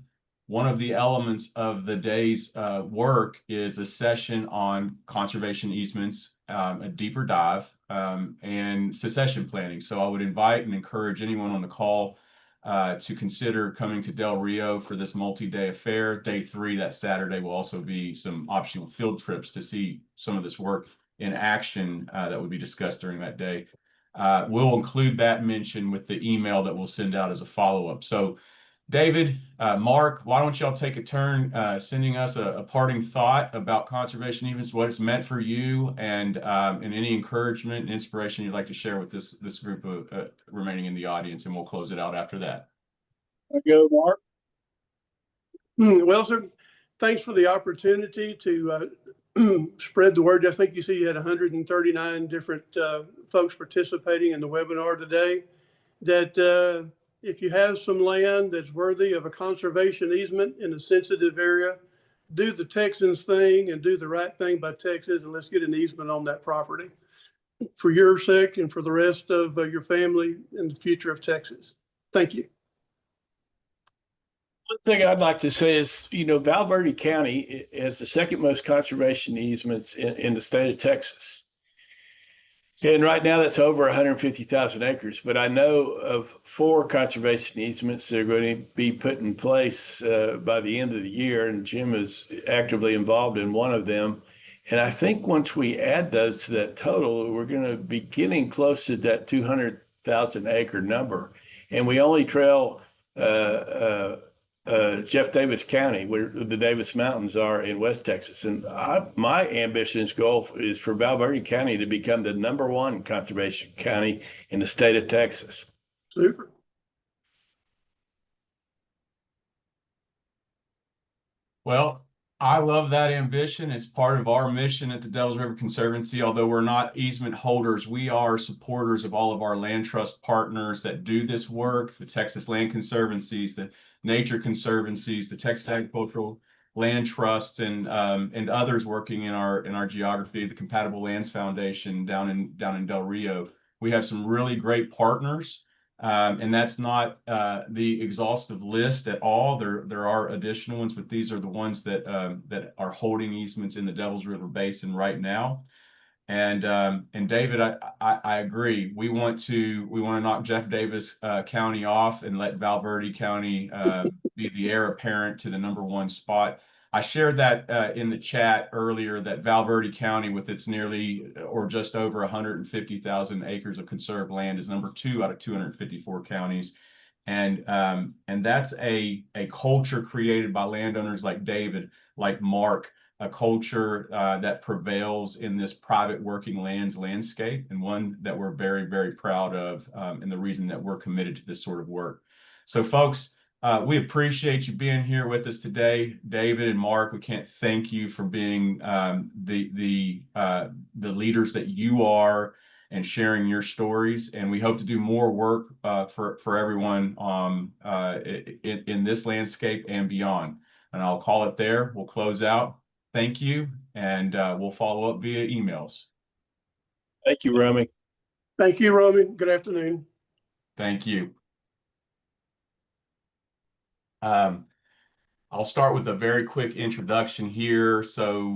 the elements of the day's work is a session on conservation easements, a deeper dive, and succession planning. So I would invite and encourage anyone on the call to consider coming to Del Rio for this multi-day affair. Day 3, that Saturday, will also be some optional field trips to see some of this work in action that would be discussed during that day. We'll include that mention with the email that we'll send out as a follow-up. So David, Mark, why don't y'all take a turn sending us a parting thought about conservation easements, what it's meant for you, and any encouragement and inspiration you'd like to share with this group of remaining in the audience, and we'll close it out after that. Go, Mark. Well, sir, thanks for the opportunity to spread the word. I think you had 139 different folks participating in the webinar today. That if you have some land that's worthy of a conservation easement in a sensitive area, do the Texans thing and do the right thing by Texas, and let's get an easement on that property for your sake and for the rest of your family and the future of Texas. Thank you. One thing I'd like to say is, Val Verde County has the second most conservation easements in the state of Texas. And right now that's over 150,000 acres, but I know of 4 conservation easements that are going to be put in place by the end of the year, and Jim is actively involved in one of them. And I think once we add those to that total, we're going to be getting close to that 200,000 acre number. And we only trail Jeff Davis County, where the Davis Mountains are in West Texas. And my ambitious goal is for Val Verde County to become the #1 conservation county in the state of Texas. Super. Well, I love that ambition. It's part of our mission at the Devils River Conservancy. Although we're not easement holders, we are supporters of all of our land trust partners that do this work, the Texas Land Conservancies, the Nature Conservancies, the Texas Agricultural land trusts and others working in our geography, the Compatible Lands Foundation down in Del Rio. We have some really great partners, and that's not the exhaustive list at all. There are additional ones, but these are the ones that that are holding easements in the Devils River Basin right now. And David, I agree. We want to knock Jeff Davis County off and let Val Verde County be the heir apparent to the #1 spot. I shared that in the chat earlier that Val Verde County, with its nearly or just over 150,000 acres of conserved land, is #2 out of 254 counties. And that's a culture created by landowners like David, like Mark, a culture that prevails in this private working lands landscape, and one that we're very, very proud of, and the reason that we're committed to this sort of work. So folks, we appreciate you being here with us today. David and Mark, we can't thank you for being the leaders that you are and sharing your stories. And we hope to do more work for everyone in this landscape and beyond. And I'll call it there. We'll close out. Thank you, and we'll follow up via emails. Thank you, Romey. Thank you, Romey. Good afternoon. Thank you. I'll start with a very quick introduction here. So